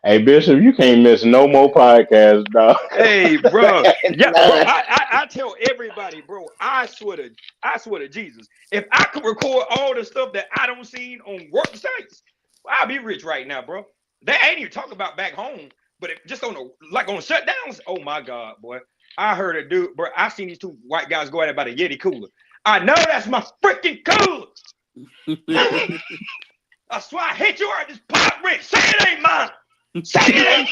hey, Bishop, you can't miss no more podcasts, dog. Hey, bro. Yeah, bro. None. I tell everybody, bro. I swear to Jesus, if I could record all the stuff that I don't see on work sites, I'll be rich right now, bro. They ain't even talking about back home, but just on the like on shutdowns. Oh my God, boy. I heard a dude, bro. I seen these two white guys go at it about a Yeti cooler. I know that's my freaking cooler. I swear I hit you out this pot, Rick. Say it ain't mine. Say it ain't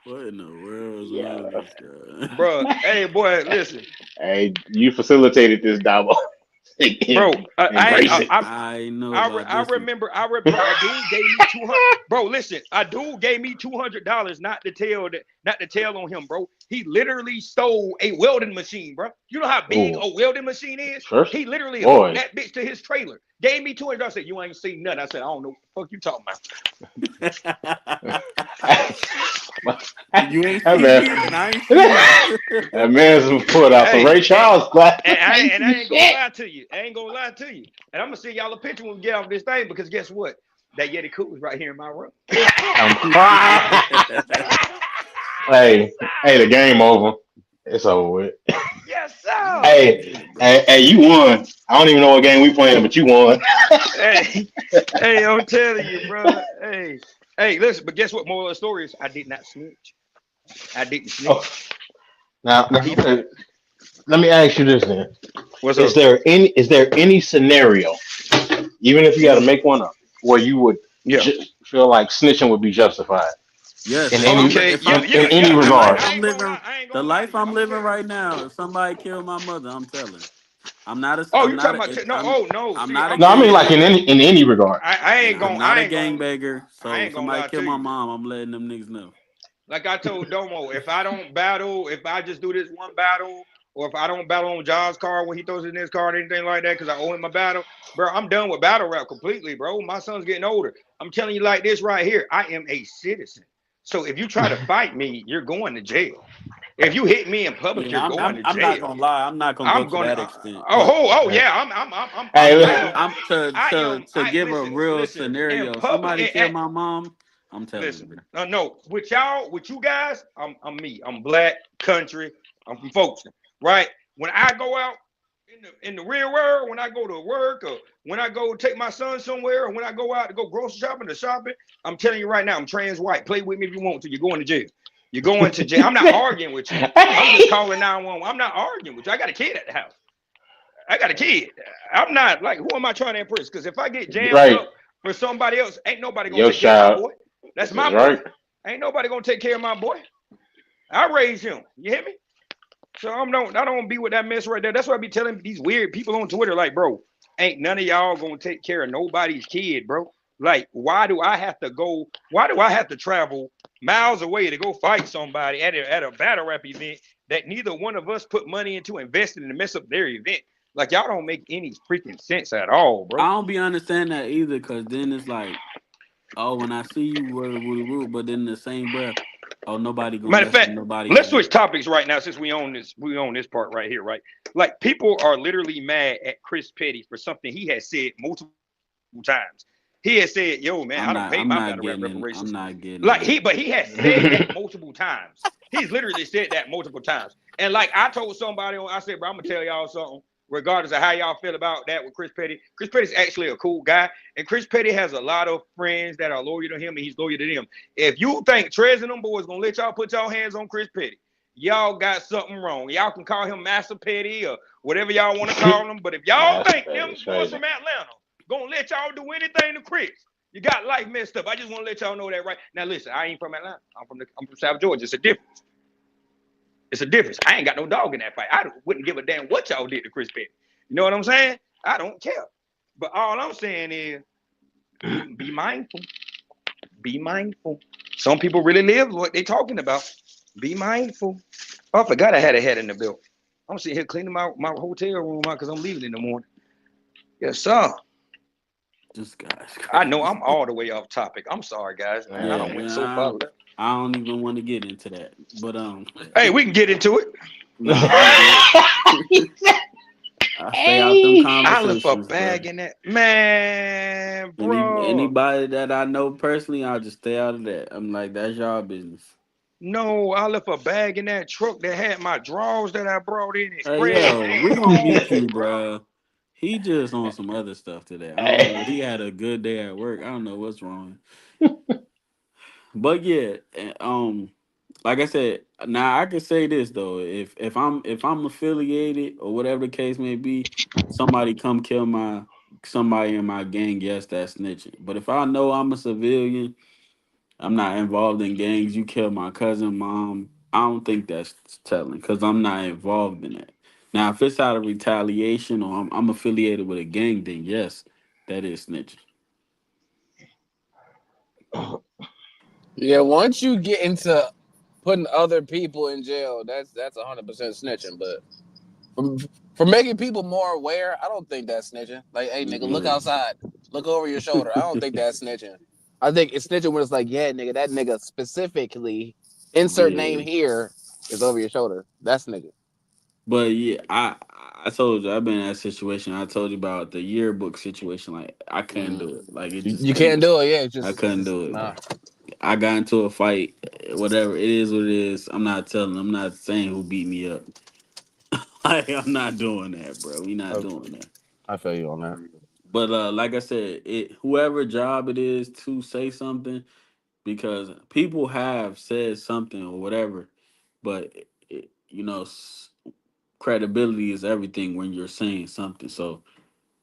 What in the world is wrong Yeah. with this guy? bro. Hey, boy, listen. Hey, you facilitated this, Dabo. Bro, Embrace it. I know about I this one. remember, bro. A dude gave me 200. Bro, listen, a dude gave me $200 not to tell on him, bro. He literally stole a welding machine, bro. You know how big Oh, a welding machine is? first, He literally hooked boy. that bitch to his trailer. Gave me $200. Said, you ain't seen nothing. I said, I don't know what the fuck you talking about. You ain't That seen man, me, and I ain't seen you. that man's put out some Hey, Ray Charles class. I ain't and I see ain't gonna shit. lie to you. I ain't gonna lie to you. And I'm gonna send y'all a picture when we get off this thing because guess what? That Yeti cool is right here in my room. I'm crying. Hey, hey, the game over. It's over with. Yes, sir. I Hey, get it, bro. hey, you won. I don't even know what game we playing, but you won. Hey, hey, I'm telling you, bro. Hey, listen, but guess what? Moral of the story is I did not snitch. I didn't Oh, snitch. now, He okay, let me ask you this then: what's up? is there any scenario, even if you got to Mhm. make one up, where you would Yeah. feel like snitching would be justified Yes, in if any I'm Okay. if Yeah, I'm in yeah, any yeah. the life regard? I I'm ain't gonna living, lie. I ain't the gonna lie to life you. I'm I'm gonna living tell you. right now. If somebody killed my mother, I'm telling. I'm not a. Oh, I'm you not talking a. about no? I'm. Oh no. I'm See, not a No, I gang mean like banger, in any regard. and I'm not I a ain't gang gonna banger. I So if ain't gonna somebody lie kill to my you. mom, I'm letting them niggas know. Like I told Domo, if I don't battle, if I just do this one battle, or if I don't battle on John's card when he throws it in his card, anything like that, because I owe him a battle, bro, I'm done with battle rap completely, bro. My son's getting older. I'm telling you like this right here. I am a citizen. So if you try to fight me, you're going to jail. If you hit me in public, Yeah, you're I'm. going I'm. to I'm not jail. gonna lie. I'm not gonna go I'm to gonna. that extent, but Oh, Hey, yeah. hey, I'm I to am. to I give a listen. real Listen. In scenario. public. Somebody kill my mom, I'm telling you, Listen, bro. no, with y'all, with you guys, I'm me. I'm black, country. I'm from Folkestone, right? When I go out in the real world, when I go to work or when I go take my son somewhere, or when I go out to go grocery shopping or shopping, I'm telling you right now, I'm trans white. Play with me if you want to. You're going to jail. You're going to jail. I'm not arguing with you. I'm just calling 911. I'm not arguing with you. I got a kid at the house. I got a kid. I'm not like, who am I trying to impress? Because if I get jammed right, up for somebody else, ain't nobody gonna your take care of my child. boy. That's my That's boy. right. Ain't nobody gonna take care of my boy. I raised him. You hear me? So I don't be with that mess right there. That's why I be telling these weird people on Twitter, like, bro, ain't none of y'all gonna take care of nobody's kid, bro. Like, why do I have to go? Why do I have to travel miles away to go fight somebody at a battle rap event that neither one of us put money into investing to mess up their event? Like, y'all don't make any freaking sense at all, I bro. don't be understanding that either, cause then it's like, oh, when I see you, woo, but then in the same breath, oh, nobody gonna Matter of mess fact, with nobody let's event. switch topics right now since we own this part right here, right? Like, people are literally mad at Chris Petty for something he has said multiple times. He has said, "Yo, man, I don't pay my battle rap reparations." I'm not Like, getting in that. but he has said that multiple times. He's literally said that multiple times. And like I told somebody, I said, bro, I'm gonna tell y'all something. Regardless of how y'all feel about that with Chris Petty's actually a cool guy, and Chris Petty has a lot of friends that are loyal to him, and he's loyal to them. If you think Trez and them boys gonna let y'all put y'all hands on Chris Petty, y'all got something wrong. Y'all can call him Master Petty or whatever y'all want to call him, but if y'all Master think Pat them is boys crazy. from Atlanta gonna let y'all do anything to Chris, you got life messed up. I just want to let y'all know that right now. Listen, I ain't from Atlanta. I'm from South Georgia. It's a difference. It's a difference. I ain't got no dog in that fight. I wouldn't give a damn what y'all did to Chris Petty. You know what I'm saying? I don't care. But all I'm saying is be mindful. Be mindful. Some people really live what they talking about. Be mindful. Oh, I forgot I had a head in the bill. I'm sitting here cleaning my hotel room out because I'm leaving in the morning. Yes, sir. This guy's I know I'm crazy. all the way off topic. I'm sorry, guys, man. I Yeah, don't Man. went yeah. so far left. I don't even want to get into that. But Hey, we can get into it. nah, I'm good. I stay out them Hey. I left a conversations, bro. bag in that. Man, bro. Anybody that I know personally, I'll just stay out of that. I'm like, that's y'all business. No, I left a bag in that truck that had my drawers that I brought in and Hey, spread yo, we gonna beat everything, you, bro. bro. He just on some other stuff today. I don't Hey. know. He had a good day at work. I don't know what's wrong. But yeah, like I said, now I can say this though. If I'm affiliated or whatever the case may be, somebody come kill somebody in my gang, yes, that's snitching. But if I know I'm a civilian, I'm not involved in gangs, you kill my cousin, mom, I don't think that's telling because I'm not involved in that. Now, if it's out of retaliation or I'm affiliated with a gang, then yes, that is snitching. Yeah, once you get into putting other people in jail, that's 100% snitching. But for, for making people more aware, I don't think that's snitching. Like, hey, nigga, look Yeah. outside, look over your shoulder. I don't think that's snitching. I think it's snitching when it's like, yeah, nigga, that nigga specifically, insert name Yeah. here, is over your shoulder. That's nigga. But yeah, I told you I've been in that situation. I told you about the yearbook situation. Like I couldn't do it. Like it just You can't couldn't. do it. Yeah, I it's couldn't just do it. nah. I got into a fight. Whatever it is, what it is. I'm not telling. I'm not saying who beat me up. Like I'm not doing that, bro. We not I, doing that. I feel you on that. But like I said, whoever job it is to say something because people have said something or whatever, but credibility is everything when you're saying something. So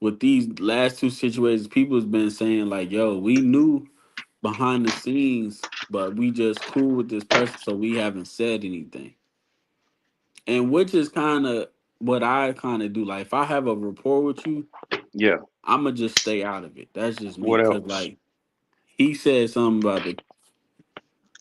with these last two situations, people's been saying like, "Yo, we knew behind the scenes, but we just cool with this person, so we haven't said anything." And which is kind of what I kind of do. Like, if I have a rapport with you, Yeah. I'ma just stay out of it. That's just me. What Cause else? like he said something about the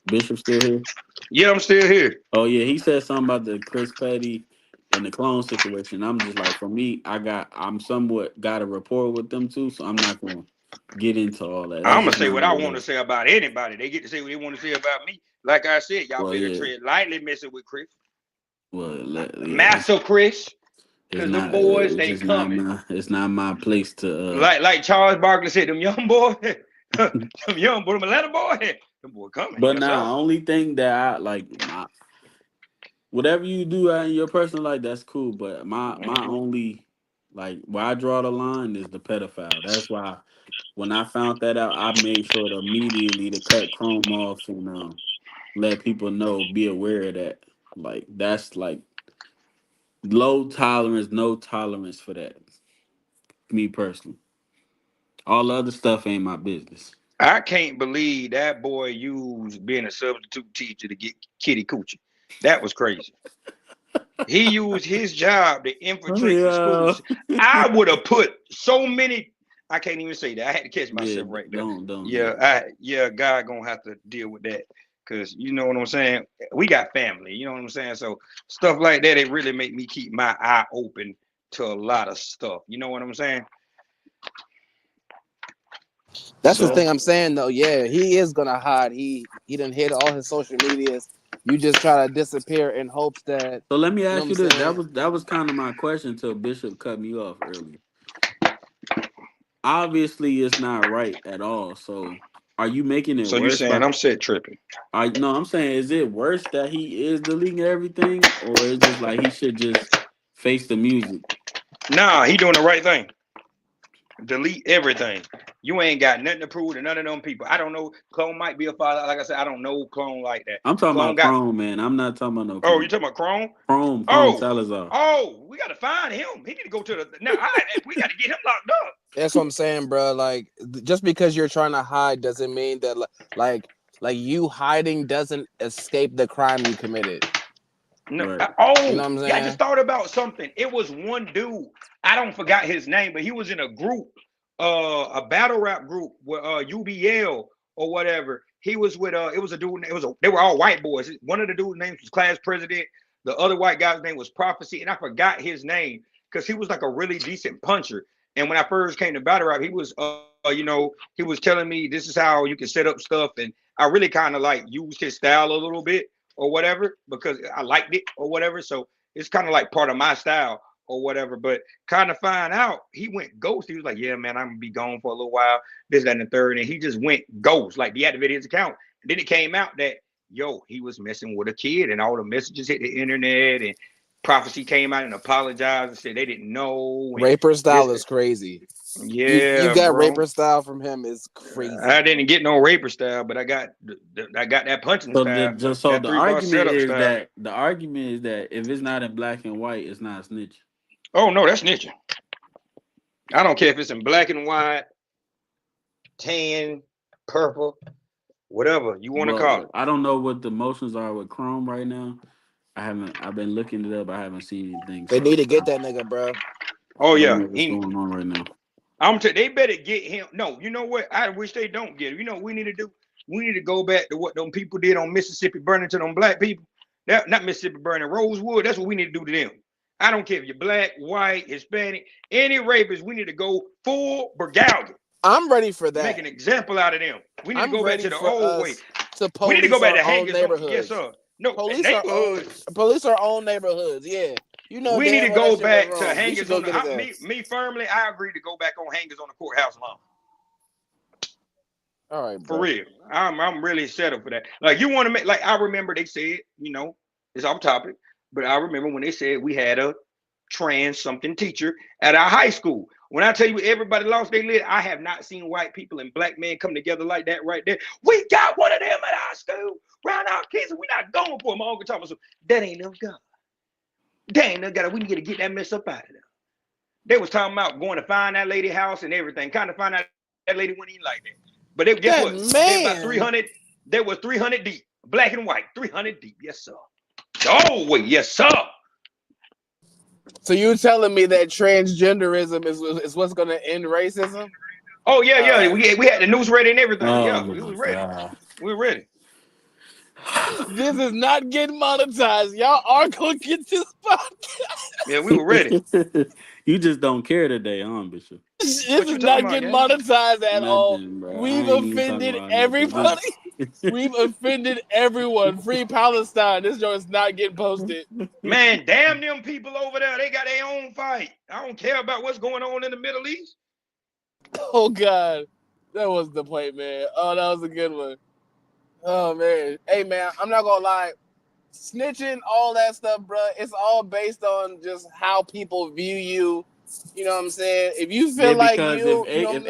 bishop still here. Yeah, I'm still here. Oh yeah, he said something about the Chris Petty and the clone situation. I'm just like, for me, I'm somewhat got a rapport with them too, so I'm not gonna get into all that. That's I'm gonna just say not what how I it want to works. say about anybody. They get to say what they want to say about me. Like I said, y'all Well, better yeah, tread lightly messing with Chris, yeah, Master Chris, it's because them not. boys It's they just not coming. my. It's not my place to. Like Charles Barkley said, them young boys, them young boy, them Atlanta boy, them boy coming. But Yes, sir. now, only thing that I like, whatever you do out in your personal life, that's cool. But my Mhm. only like where I draw the line is the pedophile. That's why when I found that out, I made sure to immediately to cut Chrome off and let people know, be aware of that. Like that's like low tolerance, no tolerance for that. Me personally, all the other stuff ain't my business. I can't believe that boy used being a substitute teacher to get Kitty Coochie. That was crazy. He used his job to infiltrate the schools. Yeah. I would have put so many. I can't even say that. I had to catch Yeah, myself right there. don't do Yeah, it. God gonna have to deal with that because you know what I'm saying. We got family. You know what I'm saying. So stuff like that, it really make me keep my eye open to a lot of stuff. You know what I'm saying. That's the So, So thing I'm saying though. Yeah, he is gonna hide. He done hit all his social medias. You just try to disappear in hopes that so let me you know ask what I'm you this. saying. That was kind of my question till Bishop cut me off earlier. Obviously, it's not right at all. So, are you making it so you worse saying by? I'm set tripping? I no, I'm saying, is it worse that he is deleting everything, or is just like he should just face the music? Nah, he doing the right thing. Delete everything. You ain't got nothing to prove to none of them people. I don't know. Clone might be a father. Like I said, I don't know Clone like that. I'm talking Clone about got. Chrome, man. I'm not talking about no Oh, you Clone. talking about Chrome? Chrome Oh, Salazar. oh, we got to find him. He need to go to the. Now, we got to get him locked up. That's what I'm saying, bro. Like just because you're trying to hide doesn't mean that like you hiding doesn't escape the crime you committed. No, Right. You know oh, what I'm yeah, I just saying? thought about something. It was one dude. I don't forgot his name, but he was in a group, a battle rap group with UBL or whatever. He was with it was a dude. They were all white boys. One of the dude's names was Class President. The other white guy's name was Prophecy, and I forgot his name because he was like a really decent puncher. And when I first came to battle rap, he was he was telling me this is how you can set up stuff, and I really kind of like used his style a little bit or whatever because I liked it or whatever. So it's kind of like part of my style or whatever. But kind of find out he went ghost. He was like, "Yeah, man, I'm gonna be gone for a little while." This, that, and the third, and he just went ghost, like deactivated his account. And then it came out that he was messing with a kid, and all the messages hit the internet, and Prophecy came out and apologized and said they didn't know, and Raper this, style is crazy. You yeah, got bro. raper style from him is crazy. I didn't get no raper style, but I got that punching So style, just so that the 3 bar argument setup is style. that if it's not in black and white, it's not snitch. Oh no, that's snitching. I don't care if it's in black and white, tan, purple, whatever you want to call Well, it. I don't know what the motions are with Chrome right now. I haven't. I've been looking it up. I haven't seen anything, They so need to get that nigga, bro. Oh I don't yeah, know what's going on right now. they better get him. No, you know what? I wish they don't get him. You know what we need to do? We need to go back to what them people did on Mississippi burning to them black people. That not Mississippi burning, Rosewood. That's what we need to do to them. I don't care if you're black, white, Hispanic, any rapist. We need to go full Bergalga. I'm ready for Make that. an example out of them. We need to I'm go back ready to the for old way. us to We need to go police back our to own hangers on. Yes, neighborhoods. sir. No, Police our own neighborhoods. police our own neighborhoods. Yeah. You know We need to damn well that go shit was back to wrong. We should hangers go on the. get his Me, ass. me firmly, I agree to go back on hangers on the courthouse lawn. All right, For bro. real, I'm really settled for that. Like you want to make like I remember they said, it's off topic, but I remember when they said we had a trans something teacher at our high school. When I tell you everybody lost their lid, I have not seen white people and black men come together like that right there. We got one of them at our school, round our kids, and we're not going for them. My uncle Thomas, that ain't no God. That ain't no God. We need to get that mess up out of there. They was talking about going to find that lady house and everything. Kind of find out that lady went in like that. But they guess That what? They about man. 300. They was 300 deep, black and white, 300 deep. Yes, sir. Oh wait, yes, sir. So you telling me that transgenderism is what's gonna end racism? Oh yeah, All yeah. right. We had the news ready and everything. Oh Yeah, we my was ready. god! We were ready. This is not getting monetized. Y'all are gonna get this podcast. Yeah, we were ready. You just don't care today, huh, Bishop? This What is you talking not about, getting gang? monetized at all. Nothing, bro. I We've ain't even talking offended about nothing. everybody. Just We've offended everyone. Free Palestine. This joint is not getting posted. Man, damn them people over there. They got their own fight. I don't care about what's going on in the Middle East. Oh God, that was the play, man. Oh, that was a good one. Oh man, hey man, I'm not gonna lie. Snitching, all that stuff, bro. It's all based on just how people view you. You know what I'm saying? If you yeah, feel like because you know what I'm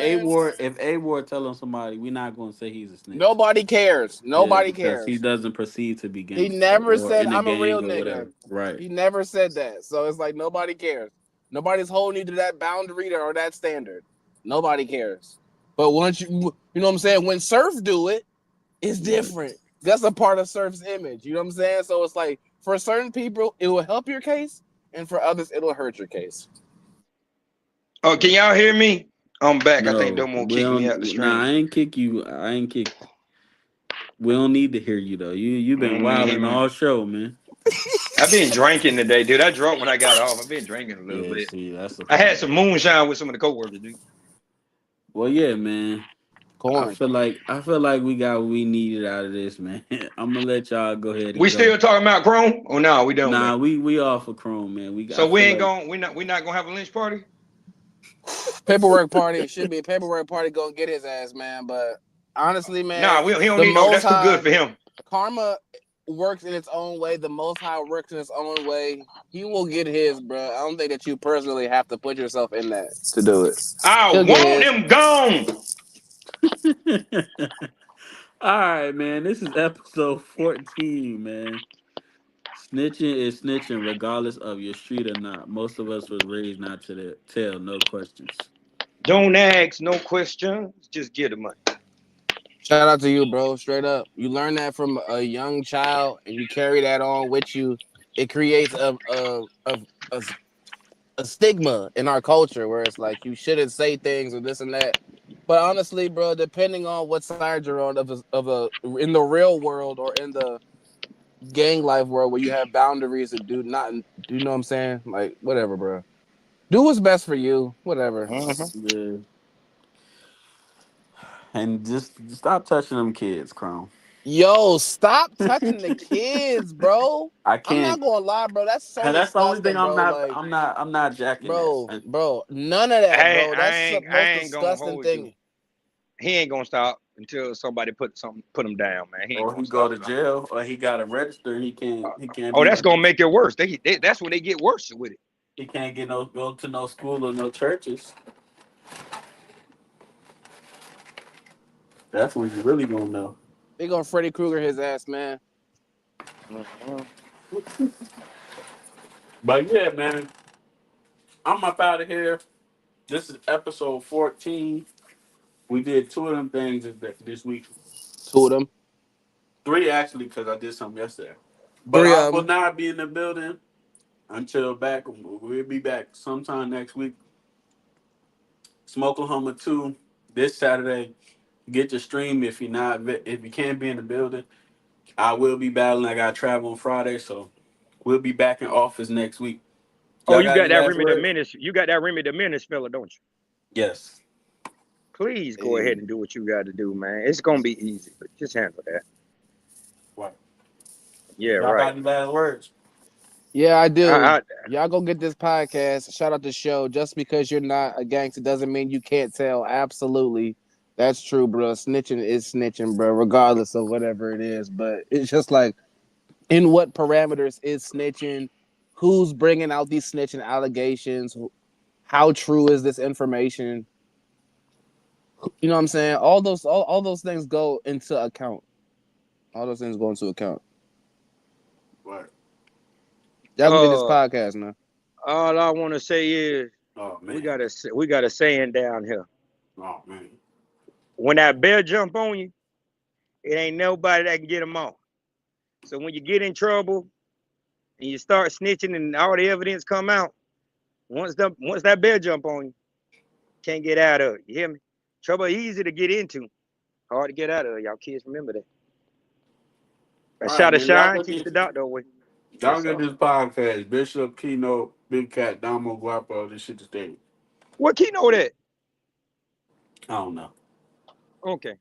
If A saying? Ward telling somebody, we're not gonna say he's a snitch. Nobody cares. Yeah, Nobody because he cares. doesn't perceive to be He gangster never or said in a I'm a real gang or nigga. whatever. Right. He never said that. So it's like nobody cares. Nobody's holding you to that boundary or that standard. Nobody cares. But once you know what I'm saying? When Surf do it, it's Right. different. That's a part of Surf's image. You know what I'm saying? So it's like for certain people, it will help your case, and for others, it'll hurt your case. Oh, can y'all hear me? I'm back. I think No, don't want to we kick me out the don't. Nah, I stream. ain't kick you. I ain't kick. We don't need to hear you though. You been You hear wilding me? all show, man. I've been drinking today, dude. I drunk when I got off. I've been drinking a little Yeah, bit. see, that's the I had problem. some moonshine with some of the coworkers, dude. Well, yeah, man. Corn. I feel like we got what we needed out of this, man. I'm gonna let y'all go ahead We and go. still talking about Chrome? Oh no, we done with Nah, that. we off for Chrome, man. I So we feel ain't like going. We not gonna have a lynch party. Paperwork party. It should be a paperwork party. Gonna get his ass, man. But honestly, man, Nah, he don't the need no. Most That's too good High for him. karma works in its own way. The Most High works in its own way. He will get his, bro. I don't think that you personally have to put yourself in that to do it. I He'll get want his. him gone. all right, man. This is episode 14, man. Snitching is snitching, regardless of your street or not. Most of us was raised not to tell, no questions. Don't ask no questions. Just get the money. Shout out to you, bro. Straight up. You learn that from a young child and you carry that on with you. It creates a, a stigma in our culture where it's like you shouldn't say things or this and that. But honestly, bro, depending on what side you're on of a in the real world or in the gang life world where you have boundaries that do not do you know what I'm saying? Like whatever, bro. Do what's best for you. Whatever. Mhm. Yeah. And just stop touching them kids, Chrome. Yo, stop touching the kids, bro. I I'm not can't. gonna lie, bro. That's so And that's the only thing disgusting, bro. Like, I'm not jacking that. bro, none of that, Hey, bro. That's the I most ain't gonna disgusting hold you. thing. He ain't gonna stop until somebody put him down, man. He ain't Or gonna he go stop. to jail, or he got to register. He can't Oh, be that's like gonna make it worse. That's when they get worse with it. he can't get no go to no school or no churches. That's when you really gonna know. They gonna Freddy Krueger his ass, man. Mhm. But yeah, man, I'm up out of here. This is episode 14. We did two of them things this week. Two of them. Three actually, because I did something yesterday. But Three I of will them. not be in the building until back. We'll be back sometime next week. Smokelahoma 2 this Saturday. Get your stream if you can't be in the building. I will be battling. I got to travel on Friday, so we'll be back in office next week. Oh, Y'all you got got any that last Remy the words? Menace. You got that Remy the Menace fella, don't you? Yes. Please go Hey. ahead and do what you got to do, man. It's gonna be easy, but just handle that. What? Yeah, Y'all got right. any last words? Yeah, I do. I Y'all go get this podcast. Shout out the show. Just because you're not a gangster doesn't mean you can't tell. Absolutely. That's true, bro. Snitching is snitching, bro, regardless of whatever it is. But it's just like, in what parameters is snitching? Who's bringing out these snitching allegations? How true is this information? You know what I'm saying? All those things go into account. All those things go into account. What? Y'all go get this uh podcast, man. all I want to say is Oh we man. got a we got a saying down here. Oh man. When that bear jump on you, it ain't nobody that can get him off. So when you get in trouble and you start snitching and all the evidence come out, once that bear jump on you, can't get out of it. You hear me? Trouble easy to get into, hard to get out of. Y'all kids remember that. A All right, shot of man. Y'all shine go keeps get the doctor away. y'all Yes, get sir. this podcast. Bishop, Keynote, Big Cat, Damo, Guapo. This shit to stay. What keynote that? I don't know. Okay.